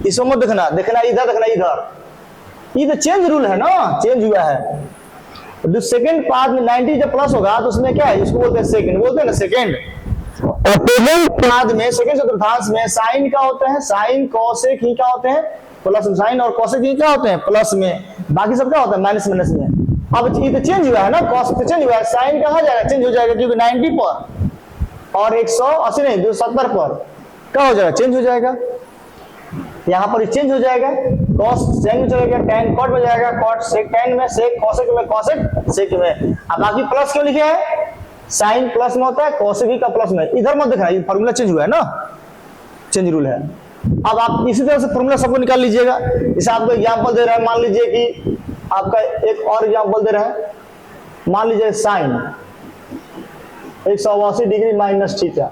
इसको मत देखना, देखना इधर, देखना इधर। ये तो चेंज रूल है ना, चेंज हुआ है। जो सेकंड पार्ट में 90 जब प्लस होगा तो उसमें क्या है, इसको बोलते हैं सेकंड, बोलते हैं ना सेकंड। और सेकंड पार्ट में, सेकंड चतुर्थांश में साइन क्या होते हैं, साइन कॉसेक ही क्या होते हैं, प्लस में। साइन और कॉसेक ही क्या होते हैं, प्लस में, बाकी सब क्या होता है, माइनस माइनस में। अब ये तो चेंज हुआ है ना, कॉस तो चेंज हुआ है, साइन कहां जाएगा, चेंज हो जाएगा, क्योंकि 90 पर और 180 नहीं 270 पर क्या हो जाएगा, चेंज हो जाएगा, यहां पर चेंज हो जाएगा। कॉस सेक में चले गया, tan कॉट में जाएगा, कॉट सेक tan में, सेक कॉसेक में, कॉसेक सेक में। अब बाकी प्लस क्यों लिखे हैं? साइन प्लस में होता है, कॉसेक ही का प्लस में। इधर मत देखना, ये फार्मूला चेंज हुआ है ना, चेंज रूल है। अब आप इसी तरह से फार्मूला सबको निकाल लीजिएगा। इसे आपको एग्जांपल दे रहा है, मान लीजिए कि आपका एक और एग्जांपल दे रहा है, मान लीजिए साइन 180 डिग्री माइनस थीटा।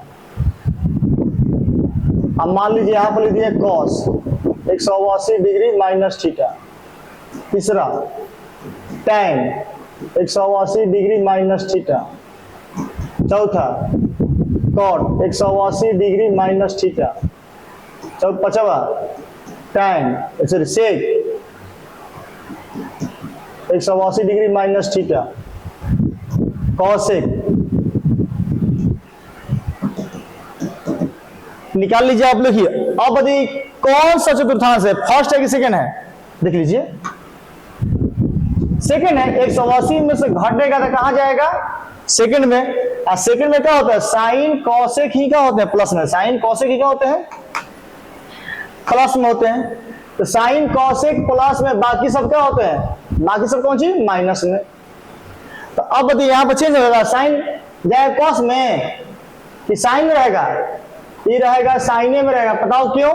अब मान लीजिए यहां पर लिख दिया कॉस 180 डिग्री माइनस थीटा। तीसरा tan 180 डिग्री माइनस थीटा। चौथा कॉट 180 डिग्री माइनस थीटा। पांचवा tan sorry sec 180 degree minus theta. Cosec निकाल लीजिए आप लिखिए। अब यदि कौन सा चतुर्थांश है, फर्स्ट है कि सेकंड है? देख लीजिए, सेकंड है। 180 में से घटेगा तो कहां जाएगा? सेकंड में। और सेकंड में क्या होता है? साइन कॉसेक ही क्या होते हैं? प्लस में। साइन कॉसेक ही क्या होते हैं? प्लस में होते हैं। तो साइन कॉसेक प्लस में, बाकी सब क्या होते हैं? बाकी सब कौन सी? माइनस में। तो अब यदि यहां पर चेंज होगा, साइन जाएगा कॉस में कि साइन में रहेगा? ये रहेगा साइने में रहेगा। बताओ क्यों?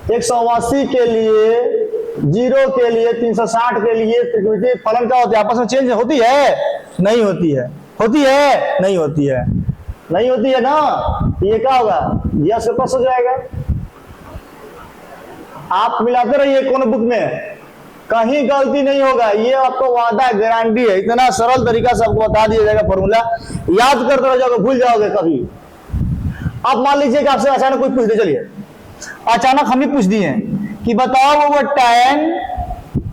180 के लिए, 0 के लिए, 360 के लिए त्रिकोणमितीय फलन क्या होते हैं? आपस में चेंज होती है? नहीं होती है। होती है? नहीं होती है। नहीं होती है ना। ये क्या होगा? यस के पास हो जाएगा। आप मिलाते रहिए कोनो बुक में, कहीं गलती नहीं होगा। ये आपको वादा है, गारंटी है। इतना सरल तरीका से आपको बता दिया जाएगा फॉर्मूला, याद करते रह जाओगे, भूल जाओगे कभी। अब मान लीजिए कि आपसे अचानक कोई पूछ दे, चलिए अचानक हम ही पूछ दिए कि बताओ वो tan,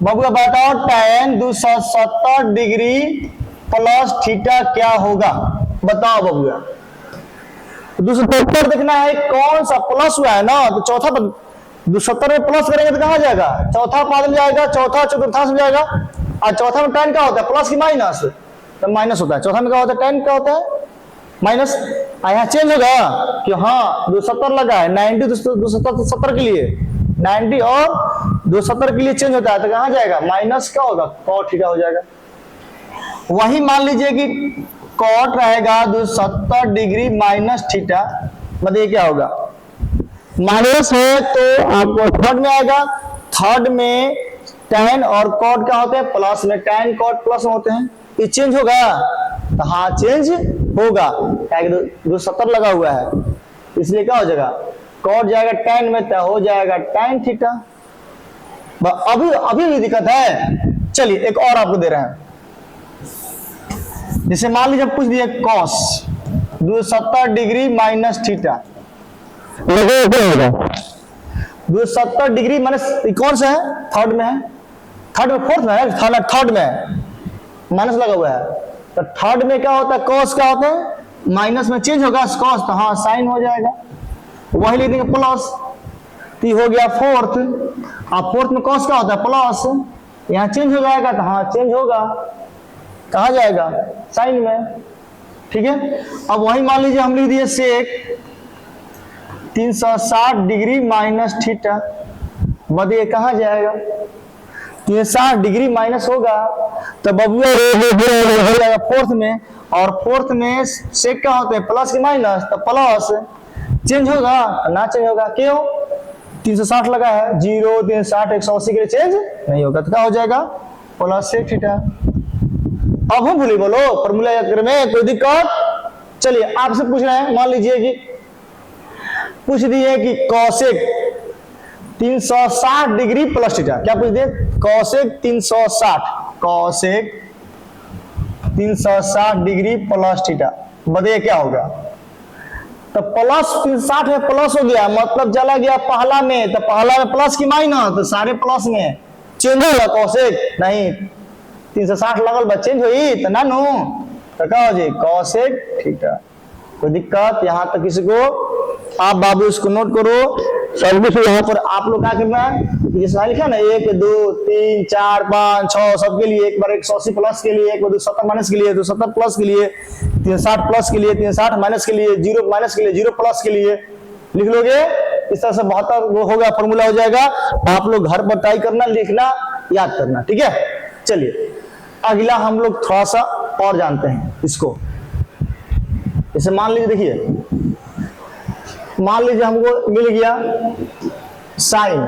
बबुआ बताओ tan 270 डिग्री प्लस थीटा क्या होगा? बताओ बबुआ। 270 देखना है कौन सा प्लस हुआ है ना, तो चौथा 270 में प्लस करेंगे तो कहां जाएगा? चौथा पाद में जाएगा, चौथा चतुर्थांश में जाएगा। और चौथा में tan क्या होता है? प्लस की माइनस? तो माइनस होता है। चौथा में क्या होता है? tan क्या होता है? माइनस। यहाँ चेंज होगा कि हाँ 270 लगा है, 90 270 के लिए 90 और 270 के लिए चेंज होता है, तो कहां जाएगा? माइनस क्या होगा? कॉट थीटा हो जाएगा। वही मान लीजिए कि कॉट रहेगा 270 डिग्री माइनस थीटा, बताइए क्या होगा? माइनस है तो आपको थर्ड में आएगा। थर्ड में tan और कॉट क्या होते हैं? प्लस में। tan कॉट प्लस में होते हैं। ये चेंज होगा? तो हाँ चेंज होगा, 270 लगा हुआ है, इसलिए क्या हो जाएगा? कॉट जाएगा tan में, तो हो जाएगा tan थीटा। अभी भी दिक्कत है। चलिए एक और आपको दे रहे हैं, जैसे मान लीजिए पूछ दिए cos 270 degree minus theta. 270 degree minus कौन सा है? थर्ड में है। थर्ड में, फोर्थ में है, थर्ड में है, माइनस लगा हुआ है। तो थर्ड में क्या होता है? कॉस क्या होता है? माइनस में चेंज होगा कॉस, तो हाँ साइन हो जाएगा। वही लिख देंगे प्लस, तो हो गया फोर्थ। अब फोर्थ में कॉस क्या होता है? प्लस। यहाँ चेंज हो जाएगा, तो हाँ चेंज होगा, कहा जाएगा? साइन में। ठीक है। अब वही मान लीजिए हम लिख दिए सेक 360 डिग्री माइनस थीटा, बताइए कहां जाएगा? 360 डिग्री माइनस होगा तो बबुआ हो जाएगा फोर्थ में। और फोर्थ में सेक क्या होते हैं? प्लस की माइनस, तो प्लस। चेंज होगा? ना चेंज होगा। क्यों? 360 लगा है, 0 360 180 के लिए चेंज नहीं होगा, तो क्या हो जाएगा? Plus sec theta. अब हम भूले, बोलो फॉर्मूला याद करने में कोई दिक्कत? चलिए आपसे पूछ रहे हैं, मान लीजिए कि पूछ दिए कि कॉसेक 360 डिग्री प्लस थीटा। क्या पूछ दिए? Cosec 360, cosec 360 degree plus theta, बताइए क्या होगा? तो प्लस 360 है, प्लस हो गया, मतलब चला गया पहला में, तो पहला में प्लस की माइनस, तो सारे प्लस में। चेंज होगा कॉसेक? नहीं, 360 लगल बा, चेंज हुई तो ना नो, तो क्या हो जाए? Cosec theta. कोई दिक्कत यहाँ तक किसी को? आप बाबू इसको नोट करो। सब कुछ यहाँ पर आप लोग क्या करना है, जैसे लिखा ना 1 2 3 4 5 6 सबके लिए, एक बार 180 प्लस के लिए, एक बार 270 माइनस के लिए, 270 प्लस के लिए, 360 प्लस के लिए, 360 माइनस के लिए, 0 माइनस के लिए, 0 प्लस के लिए लिख लोगे। इस तरह से 72 वो हो गया, फॉर्मूला हो जाएगा। आप लोग घर पर ट्राई करना, लिखना, याद करना, ठीक है। चलिए अगला हम लोग थोड़ा सा और जानते हैं इसको। जैसे मान लीजिए, देखिए मान लीजिए हमको मिल गया साइन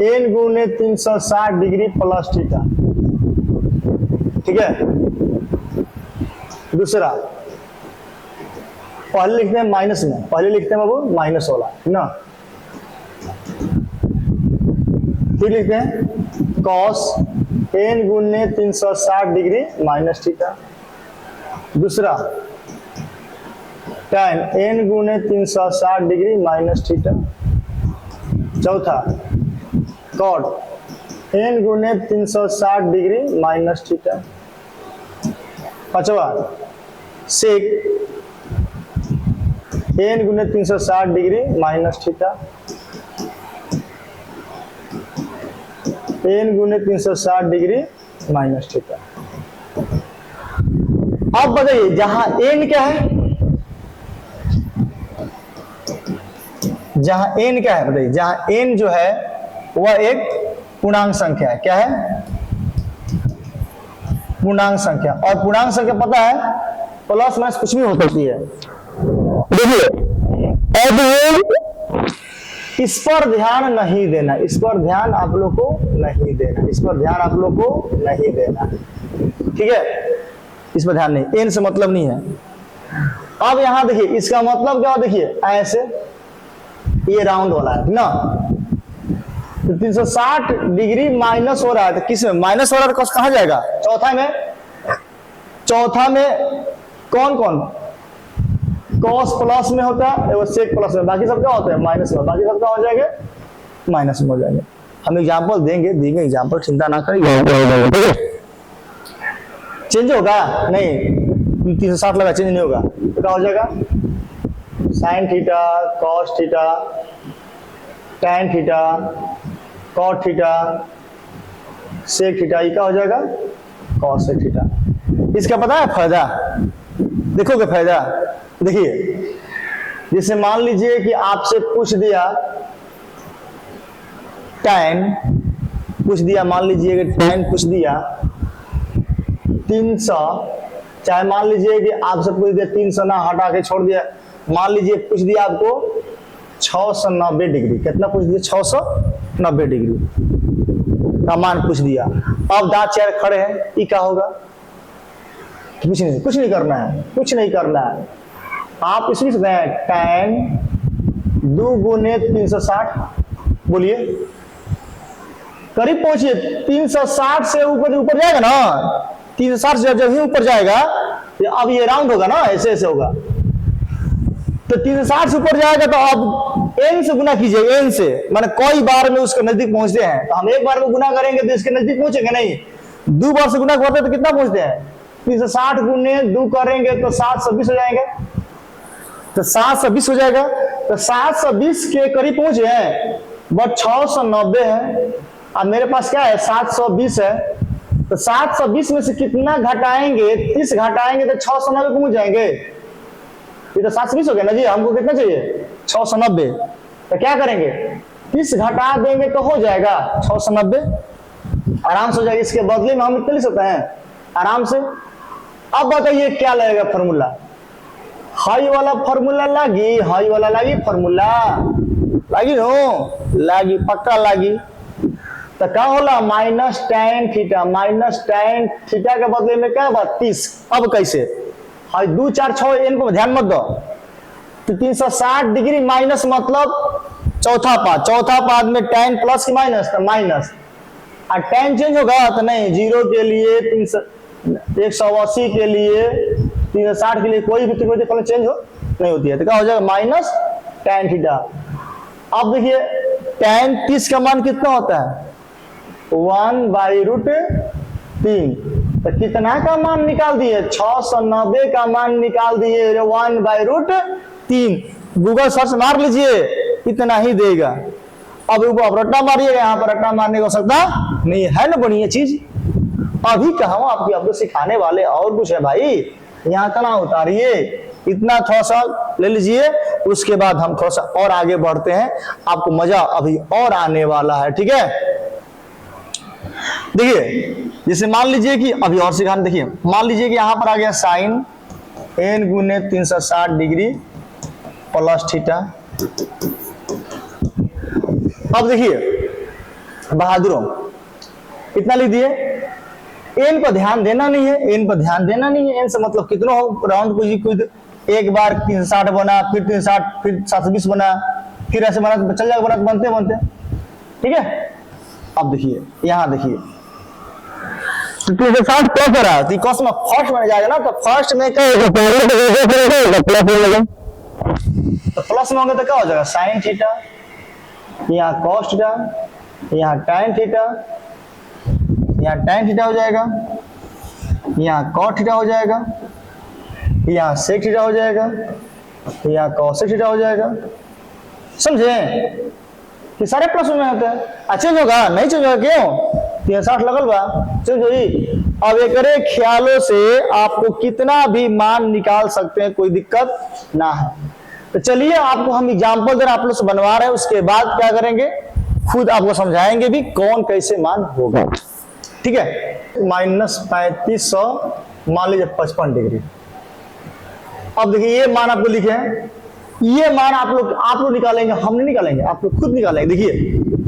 n गुने 360 डिग्री प्लस थीटा, ठीक है। दूसरा पहले लिखते हैं माइनस में, पहले लिखते हैं बाबू माइनस वाला, ठीक ना। फिर लिखते हैं कॉस n गुने 360 डिग्री माइनस थीटा। दूसरा tan n गुने 360 डिग्री माइनस थीटा। चौथा cot n गुने 360 डिग्री माइनस थीटा। पांचवा sec n गुने 360 डिग्री माइनस थीटा। n गुने 360 डिग्री माइनस थीटा। अब बताइए जहां n क्या है, जहां n क्या है बताइए, जहां n जो है वह एक पूर्णांक संख्या है। क्या है? पूर्णांक संख्या। और पूर्णांक संख्या पता है प्लस माइनस कुछ भी हो सकती है। देखिए अब इस पर ध्यान नहीं देना, इस पर ध्यान आप लोग को नहीं देना, इस पर ध्यान आप लोग को नहीं देना, ठीक है। इस पर ध्यान नहीं, n से मतलब नहीं है। अब यहां देखिए इसका मतलब क्या, देखिए ऐसे ये राउंड वाला है ना, तो 360 डिग्री माइनस हो रहा है, तो किस में माइनस हो रहा है, तो कहां जाएगा? चौथा में। चौथा में कौन कौन कॉस प्लस में होता है और सेक प्लस में, बाकी सब क्या होता है माइनस में, बाकी सब क्या हो जाएंगे माइनस में हो जाएंगे। हम एग्जांपल देंगे एग्जांपल, चिंता ना करिए। चेंज होगा नहीं, 360 लगा चेंज नहीं होगा, तो क्या हो जाएगा sine theta cos theta tan theta cot theta sec theta, ये क्या हो जाएगा कॉस सेक थीटा। इसका पता है फायदा? देखोगे फायदा? देखिए जैसे मान लीजिए कि आपसे पूछ दिया टैन, पूछ दिया, मान लीजिए कि टैन पूछ दिया 300, चाहे मान लीजिए कि आपसे पूछ दिया 300 ना हटा के छोड़ दिया, मान लीजिए पूछ दिया आपको 690 डिग्री, कितना पूछ दिया 690 डिग्री का मान पूछ दिया। अब दांत चार खड़े हैं, ये क्या होगा? कुछ नहीं करना है, कुछ नहीं करना है। आप इसमें सकते हैं टैन 2 गुने 360, बोलिए करीब पहुंचिए, 360 से ऊपर जाएगा ना, 360 से जब ही ऊपर जाएगा, अब ये राउंड होगा ना, ऐसे ऐसे होगा, तो 360 से ऊपर जाएगा तो अब n से गुना कीजिए, n से, माने कई बार में उसके नजदीक पहुंचते हैं, तो हम एक बार में गुना करेंगे तो इसके नजदीक पहुंचेंगे नहीं, 2 बार से गुना करते तो कितना पहुंचते हैं 360 गुने 2 करेंगे तो 720 हो जाएंगे, तो 720 हो जाएगा, तो 720 के करीब पहुंचे हैं, बट 690 है। अब मेरे पास क्या है 720 है, तो 720 में से कितना घटाएंगे, 30 घटाएंगे तो 690 पहुंच जाएंगे। ये तो 720 हो गया ना जी, हमको कितना चाहिए 690, तो क्या करेंगे 30 घटा देंगे तो हो जाएगा 690, आराम से हो जाएगा। इसके बदले में हम निकल ही सकते हैं आराम से। अब बताइए क्या लगेगा फॉर्मूला, हाई वाला फॉर्मूला लागी, हाई वाला लागी फॉर्मूला लागी नो, लागी पक्का लागी। तो क्या होला minus tan theta, minus tan theta के बदले में क्या बात 30। अब कैसे, हाई 2 4 6 इनको ध्यान मत दो, तो 360 डिग्री माइनस मतलब चौथा पाद में टैन प्लस की माइनस, तो माइनस, और टैन चेंज होगा तो नहीं, 0 के लिए 180 के लिए 360 के लिए कोई भी त्रिकोणीय चेंज हो नहीं होती है, तो क्या हो जाएगा माइनस टैन थीटा। अब देखिए टैन 30 का मान कितना होता है 1/√3, तो कितना का मान निकाल दिए 690 का मान निकाल दिए 1/√3। गूगल सर्च मार लीजिए इतना ही देगा। अब ऊपर रट्टा मारिएगा, यहाँ पर रट्टा मारने को सकता नहीं है ना, बढ़िया चीज। अभी कहा आपको सिखाने वाले और कुछ है भाई, यहाँ तना उतारिए, इतना थोड़ा सा ले लीजिए, उसके बाद हम थोड़ा सा और आगे बढ़ते हैं, आपको मजा अभी और आने वाला है। ठीक है, देखिए जैसे मान लीजिए कि अभी और सिखाने, देखिए मान लीजिए कि यहां पर आ गया साइन n गुने 360 डिग्री प्लस थीटा। अब देखिए बहादुरों, इतना लिख दिए, एन पर ध्यान देना नहीं है, एन पर ध्यान देना नहीं है। एन से मतलब कितना हो, राउंड कुछ एक बार 360 बना, फिर 360, फिर 720 बना, फिर ऐसे बना तो चल जाएगा, बना बनते बनते। ठीक है, अब देखिए यहां देखिए 360 प्लस हो रहा है, तो कॉस में फर्स्ट बन जाएगा ना, तो फर्स्ट में क्या होगा, तो प्लस में होंगे तो क्या हो जाएगा, साइन थीटा, यहाँ कॉस थीटा, यहाँ टैन थीटा, यहाँ टैन थीटा हो जाएगा, यहाँ कॉट थीटा हो जाएगा, यहाँ सेक थीटा हो जाएगा, यहाँ कॉसेक थीटा हो जाएगा। समझे कि सारे प्लस में होते हैं। चेंज होगा नहीं, चेंज होगा क्यों, 360 लगल बा, चेंज होई। अब एक ख्यालों से आपको कितना भी मान निकाल सकते हैं, कोई दिक्कत ना है। तो चलिए आपको हम एग्जाम्पल दे आप लोग से बनवा रहे हैं, उसके बाद क्या करेंगे, खुद आपको समझाएंगे भी कौन कैसे मान होगा। ठीक है, -3500 मान लीजिए 55 डिग्री। अब देखिए ये मान आपको लिखे हैं, ये मान आप लोग निकालेंगे, हम नहीं निकालेंगे, आप लोग खुद निकालेंगे। देखिए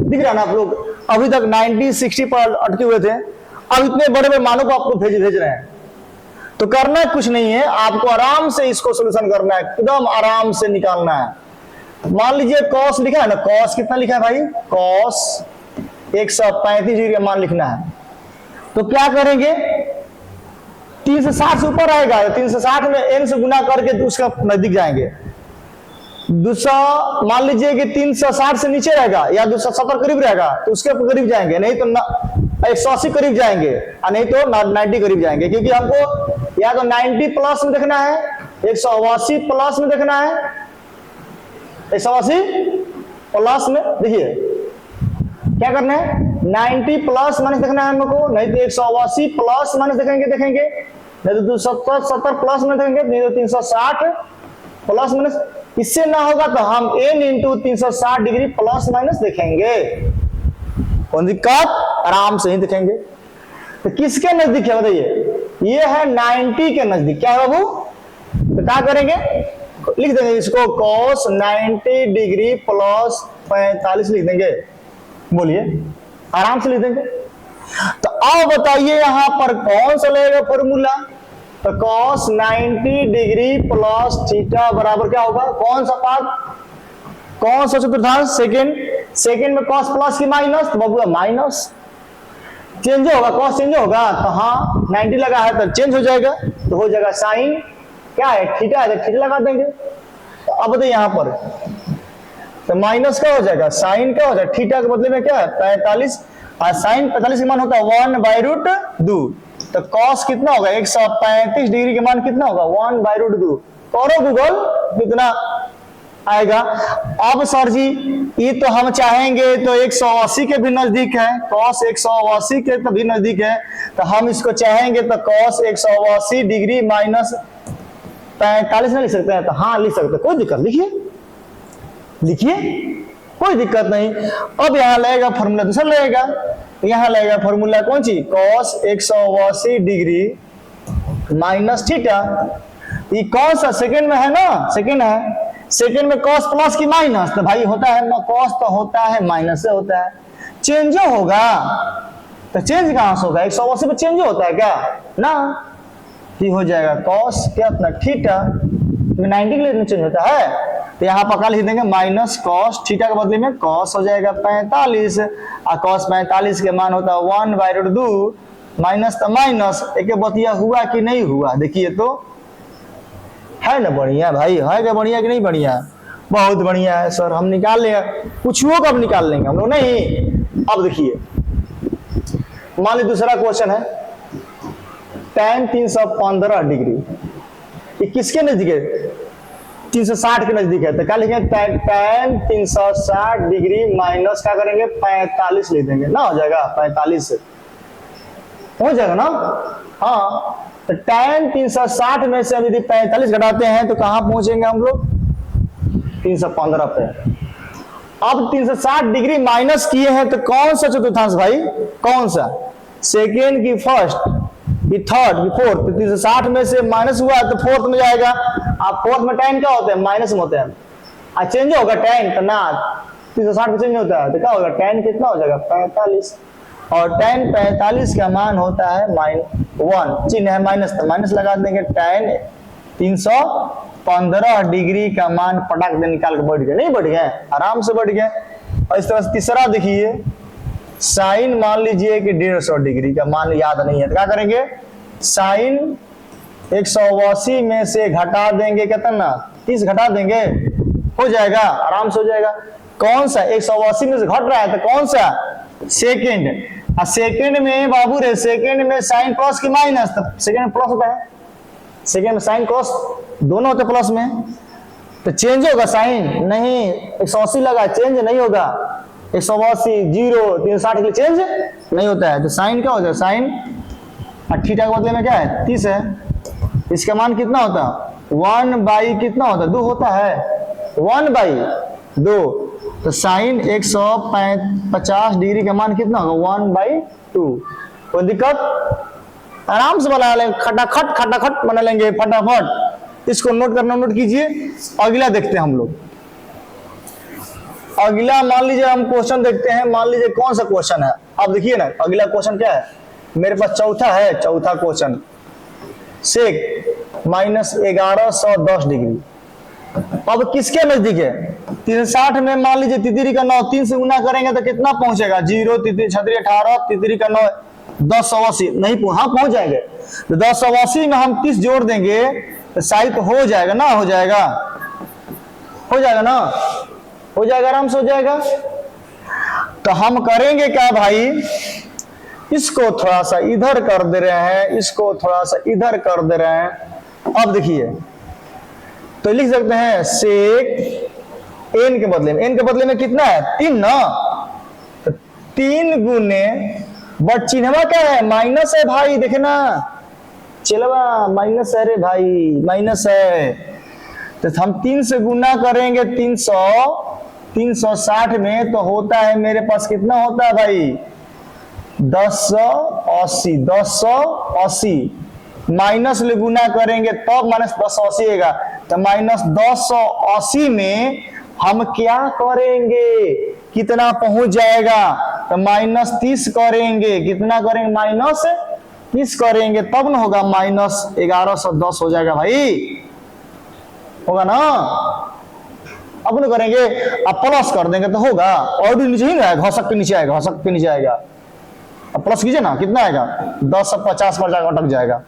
दिख रहा है ना, आप लोग अभी तक 90 60 पर अटके हुए थे, अब इतने बड़े बड़े मानों को आपको भेज रहे हैं। तो करना कुछ नहीं है, आपको आराम से इसको सोल्यूशन करना है, एकदम आराम से निकालना है। मान लीजिए कॉस लिखा है ना, कॉस कितना लिखा है भाई, कॉस 135 डिग्री का मान लिखना है। तो क्या करेंगे, 360 से ऊपर आएगा, 360 में n से गुना करके उसका नजदीक जाएंगे। दूसरा मान लीजिए कि 360 से नीचे रहेगा या 270 करीब रहेगा, तो उसके करीब जाएंगे, नहीं तो 180 करीब जाएंगे, और नहीं तो 90 करीब जाएंगे, क्योंकि हमको या तो 90 प्लस में देखना है, 180 प्लस में देखना है, 180 प्लस में। देखिए क्या करना है, 90 प्लस माइनस देखना है हमको, नहीं तो 180 प्लस माइनस देखेंगे, नहीं तो 270 प्लस में देखेंगे, नहीं तो 360 प्लस माइनस। इससे ना होगा तो हम n into 360 degree plus minus देखेंगे, कौन दिक्कत, आराम से ही देखेंगे। तो किसके नजदीक है बताइए, ये है 90 के नजदीक। क्या है बाबू, तो क्या करेंगे, लिख देंगे इसको cos 90 डिग्री प्लस 45 लिख देंगे, बोलिए आराम से लिख देंगे। तो अब बताइए यहां पर कौन सा लगेगा फॉर्मूला, तो cos 90 डिग्री प्लस थीटा बराबर क्या होगा, कौन सा पार्ट, कौन सा चतुर्थांश, सेकंड में cos प्लस की माइनस, तो बाबू माइनस चेंज होगा, cos चेंज होगा, तो हाँ 90 लगा है तो चेंज हो जाएगा, तो हो जाएगा साइन क्या है, थीटा है, तो थीटा लगा देंगे। तो अब बताइए यहां पर तो माइनस क्या हो जाएगा, साइन क्या हो जाएगा, थीटा के बदले में क्या है 45, और साइन 45 का मान होता है 1/√2, तो cos कितना होगा 135 डिग्री के मान कितना होगा 1/√2। करो गूगल कितना आएगा। अब सर जी ये तो हम चाहेंगे तो 180 के भी नजदीक है, cos 180 के तो भी नजदीक है, तो हम इसको चाहेंगे तो cos 180 डिग्री माइनस 45 नहीं लिख सकते हैं, तो हाँ लिख सकते हैं, कोई दिक्कत, लिखिए कोई दिक्कत नहीं। अब यहाँ लगेगा फॉर्मूला दूसरा लगेगा, यहाँ लगेगा फॉर्मूला कौन सी, cos 180 डिग्री माइनस थीटा। ये कौन सा सेकंड में है ना, सेकंड है, सेकंड में cos प्लस की माइनस, तो भाई होता है ना, cos तो होता है माइनस से होता है, चेंज होगा तो चेंज कहां से होगा, 180 पे चेंज होता है क्या ना, ये हो जाएगा cos क्या अपना थीटा 90 के लिए चेंज होता है, तो यहाँ पक्का लिख देंगे माइनस cos थीटा के बदले में cos हो जाएगा 45, और cos 45 के मान होता है 1/2, माइनस तो माइनस, एक बतिया हुआ कि नहीं हुआ, देखिए तो है ना बढ़िया भाई, है क्या बढ़िया कि नहीं बढ़िया, बहुत बढ़िया है सर, हम निकाल लेंगे, पूछुओ कब निकाल लेंगे हम लोग नहीं। अब देखिए मान लीजिए दूसरा क्वेश्चन है, tan 315 डिग्री, ये किसके नजदीक है, 360 के नजदीक है, तो क्या लिखेंगे tan 360 डिग्री माइनस क्या करेंगे 45 लिख देंगे ना, हो जाएगा 45 हो जाएगा ना, हाँ तो tan 360 में से यदि 45 घटाते हैं तो कहां पहुंचेंगे हम लोग? 315 पे। अब 360 डिग्री माइनस किए हैं तो कौन सा चतुर्थांश भाई? कौन सा? सेकेंड की फर्स्ट की थर्ड की फोर्थ? तो 360 में से माइनस हुआ तो फोर्थ में जाएगा। अब फोर्थ में tan क्या होता है? माइनस में होता है। चेंज होगा tan तो ना 360 में चेंज होता है तो क्या होगा? tan कितना हो जाएगा? 45। और tan 45 का मान होता है -1, चिन्ह है माइनस तो माइनस लगा देंगे। tan 315 डिग्री का मान पटाख दे निकाल के बढ़ गया। नहीं बढ़ गया? आराम से बढ़ गया। और इस तरह से तीसरा देखिए, साइन मान लीजिए कि 150 डिग्री का मान याद नहीं है तो क्या करेंगे? साइन 180 में से घटा देंगे कितना? 30 घटा देंगे, हो जाएगा, आराम से हो जाएगा। कौन सा 180 में से घट रहा है तो कौन सा? सेकेंड। सेकेंड में बाबू रे, सेकेंड में साइन प्लस की माइनस, तो सेकेंड में प्लस होता है। सेकेंड में साइन क्रॉस दोनों होते प्लस में, तो चेंज होगा साइन? नहीं। 180 लगा, चेंज नहीं होगा। 180 0 360 के लिए चेंज नहीं होता है। तो साइन क्या होता है? साइन थीटा के बदले में क्या है? 30 है। इसका मान कितना होता है? 1/, कितना होता है? 2 होता है। 1/2। तो साइन 150 डिग्री का मान कितना होगा? 1/2। कोई दिक्कत? आराम से बना लेंगे, खटाखट बना लेंगे फटाफट। इसको नोट करना, नोट कीजिए। अगला देखते हैं हम लोग। अगला मान लीजिए हम क्वेश्चन देखते हैं। मान लीजिए कौन सा क्वेश्चन है? आप देखिए ना, अगला क्वेश्चन क्या है मेरे पास? चौथा है, चौथा क्वेश्चन। सेक -1110 डिग्री। अब किसके नजदीक है? 360 में मान लीजिए तितरी का 9 3 से गुना करेंगे तो कितना पहुंचेगा? 0 तितरी 18 तितरी का 9 1080 नहीं हाँ पहुंच जाएंगे। तो 1080 में हम 30 जोड़ देंगे तो शायद हो जाएगा ना? हो जाएगा, हो जाएगा ना? हो जाएगा, आराम से हो जाएगा। तो हम करेंगे क्या भाई? इसको थोड़ा सा इधर कर दे रहे हैं, इसको थोड़ा सा इधर कर दे रहे हैं। अब देखिए तो लिख सकते हैं सेक n के बदले में, n के बदले में कितना है? 3 ना? तो 3 गुने बट चिन्हवा क्या है? माइनस है भाई, देखना चलवा माइनस है रे भाई, माइनस है। तो हम 3 से गुना करेंगे 360 में तो होता है मेरे पास कितना होता है भाई? 1080 माइनस ले गुना करेंगे तब माइनस 1080 आएगा। तो माइनस 1080 में हम क्या करेंगे? कितना पहुंच जाएगा? तो -30 करेंगे। कितना करेंगे? -30 करेंगे तब ना होगा। -1110 हो जाएगा भाई, होगा ना? अब ना करेंगे, अब प्लस कर देंगे तो होगा। और भी नीचे ही ना आएगा, घसक के नीचे आएगा, घसक के नीचे आएगा। अब प्लस कीजिए ना, कितना आएगा? 10 और 50 पर जाकर अटक जाएगा।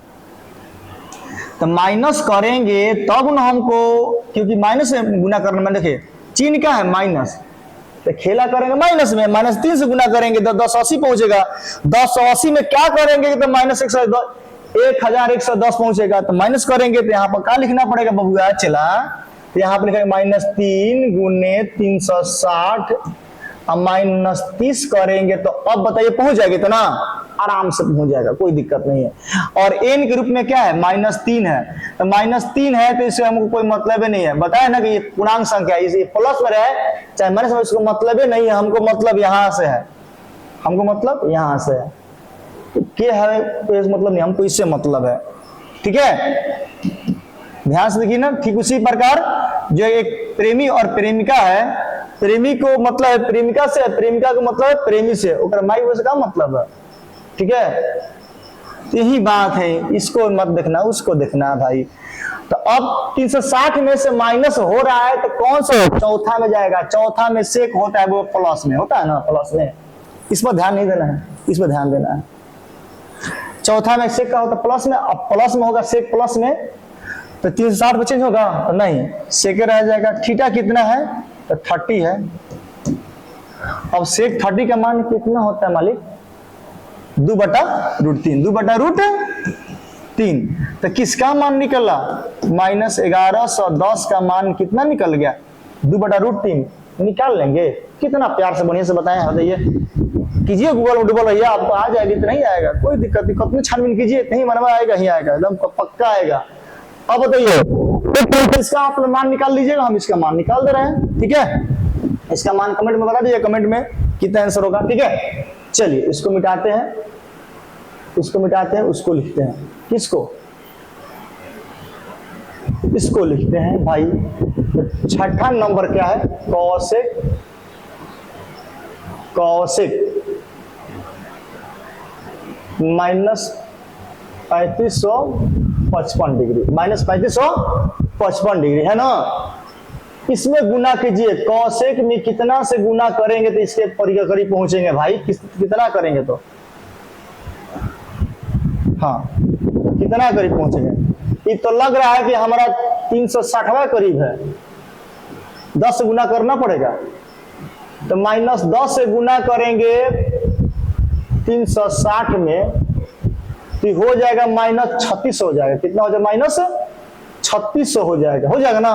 तो माइनस करेंगे तब ना हमको, क्योंकि माइनस से गुना करने में देखिए चिन्ह क्या है? माइनस। तो खेला करेंगे माइनस में, -3 से गुना करेंगे तो 1080 पहुंचेगा। 1080 में क्या करेंगे तो -1110 पहुंचेगा। तो माइनस करेंगे तो यहाँ पर क्या लिखना पड़ेगा बबुआ? चला तो यहाँ पर लिखेंगे -3 गुने 360 और -30 करेंगे तो अब बताइए पहुंच जाएगी तो ना? आराम से पहुंच जाएगा, कोई दिक्कत नहीं है। और n के रूप में क्या है? -3 है। तो -3 है तो इससे हमको कोई मतलब ही नहीं है। बताया ना कि ये पूर्णांक संख्या है, इसे प्लस में रहे चाहे माइनस में, इसको मतलब ही नहीं है। हमको मतलब यहां से है, हमको मतलब यहां से है। तो क्या है तो इस मतलब नहीं, हमको इससे मतलब है। ठीक है, ध्यान से देखिए ना। ठीक उसी प्रकार जो एक प्रेमी और प्रेमिका है, प्रेमी को मतलब है प्रेमिका से, प्रेमिका को मतलब है प्रेमी से, ओकर माई से का मतलब है। ठीक है, यही बात है। इसको मत देखना, उसको देखना भाई। तो अब 360 में से माइनस हो रहा है तो कौन सा चौथा में जाएगा? चौथा में सेक होता है, वो प्लस में होता है ना? प्लस में, इस पर ध्यान नहीं देना है, इस पर ध्यान देना है। चौथा में सेक का होता है प्लस में, अब प्लस में होगा सेक प्लस में, तो 360 में चेंज होगा तो नहीं, सेक रह जाएगा। थीटा कितना है? तो 30 है। अब सेक 30 का मान कितना होता है मालिक? 2/√3, 2/√3। तो किसका मान निकला? -1110 का मान कितना निकल गया? 2/√3 निकाल लेंगे। कितना प्यार से बढ़िया से बताएं, बताइए, कीजिए गूगल में डूबल रहिए, आपको आ जाएगी, तो नहीं आएगा कोई दिक्कत नहीं, कितनी छानबीन कीजिए, नहीं मनवा आएगा, ही आएगा, एकदम पक्का आएगा। अब बताइए तो इसका आप मान निकाल लीजिएगा, हम इसका मान निकाल दे रहे हैं, ठीक है। इसका मान कमेंट में बता दीजिए, कमेंट में कितना आंसर होगा, ठीक है। चलिए इसको मिटाते हैं, इसको मिटाते हैं, उसको लिखते हैं, किसको, इसको लिखते हैं भाई। तो छठा नंबर क्या है, Kaushik, Kaushik minus 3555 degree, minus 3555 degree है ना। इसमें गुना कीजिए, कौशिक में कितना से गुना करेंगे तो इसके करीब पहुंचेंगे भाई, कितना करेंगे तो, हाँ कितना करीब पहुंचेंगे। ये तो लग रहा है कि हमारा 360वां करीब है, 10 से गुना करना पड़ेगा, तो माइनस 10 से गुना करेंगे 360 में तो हो जाएगा माइनस 3600 हो जाएगा, कितना हो जाएगा, माइनस 3600 हो जाएगा ना।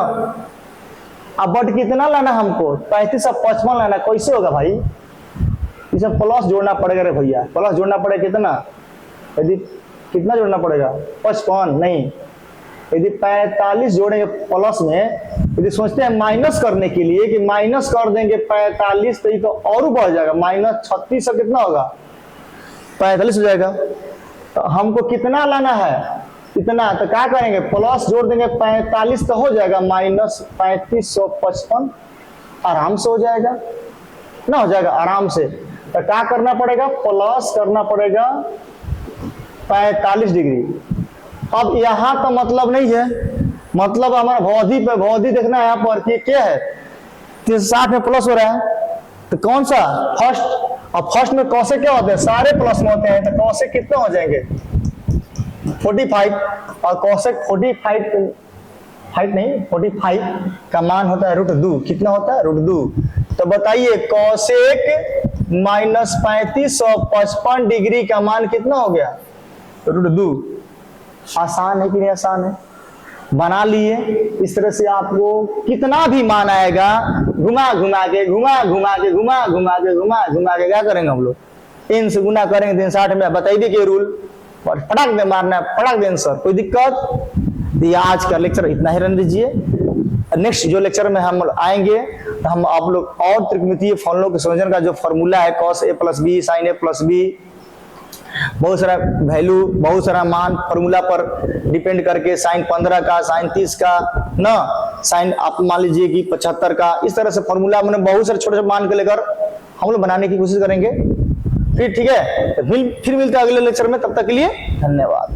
अब बट कितना लाना हमको, 3555 लाना, कैसे होगा भाई, इसमें प्लस जोड़ना पड़ेगा रे भैया, प्लस जोड़ना पड़ेगा कितना, यदि कितना जोड़ना पड़ेगा 55 नहीं, यदि 45 जोड़ेंगे प्लस में, यदि सोचते हैं माइनस करने के लिए कि माइनस कर देंगे 45 तो ये तो और बढ़ जाएगा, माइनस 36 कितना होगा 45 हो जाएगा। तो हमको कितना लाना है, इतना, तो क्या करेंगे प्लस जोड़ देंगे 45 तो हो जाएगा माइनस 3555, आराम से हो जाएगा ना, हो जाएगा आराम से। तो क्या करना पड़ेगा, प्लस करना पड़ेगा 45 डिग्री। अब यहाँ का मतलब नहीं है, मतलब हमारा भौधी पे, भौधी देखना है यहाँ पर कि क्या है, 360 में प्लस हो रहा है, तो कौन सा फर्स्ट, अब फर्स्ट में कौशिक क्या होते हैं, सारे प्लस में होते हैं, तो कौशिक कितने हो जाएंगे 45, और कौशिक 45 का मान होता है √2, कितना होता है √2। तो बताइए कौशिक माइनस 3555 डिग्री का मान कितना हो गया, √2। आसान है कि नहीं, आसान है, बना लिए। इस तरह से आपको कितना भी मान आएगा, घुमा घुमा के क्या करेंगे हम लोग, इन से गुना करेंगे 360 में, बताइए कि रूल, और फटाक दे मारना है, फटाक दे आंसर, कोई दिक्कत। तो आज का लेक्चर इतना ही रहने दीजिए, नेक्स्ट जो लेक्चर में हम आएंगे तो हम आप लोग और त्रिकोणमितीय फलनों के संयोजन का जो फॉर्मूला है cos a + b sin a + b, बहुत सारा वैल्यू, बहुत सारा मान फॉर्मूला पर डिपेंड करके, sin 15 का, sin 30 का ना, sin आप मान लीजिए कि 75 का, इस तरह से फॉर्मूला मैंने बहुत सारे छोटे छोटे मान के लेकर हम लोग बनाने की कोशिश करेंगे। फिर ठीक है, फिर मिलते हैं अगले लेक्चर में, तब तक के लिए धन्यवाद।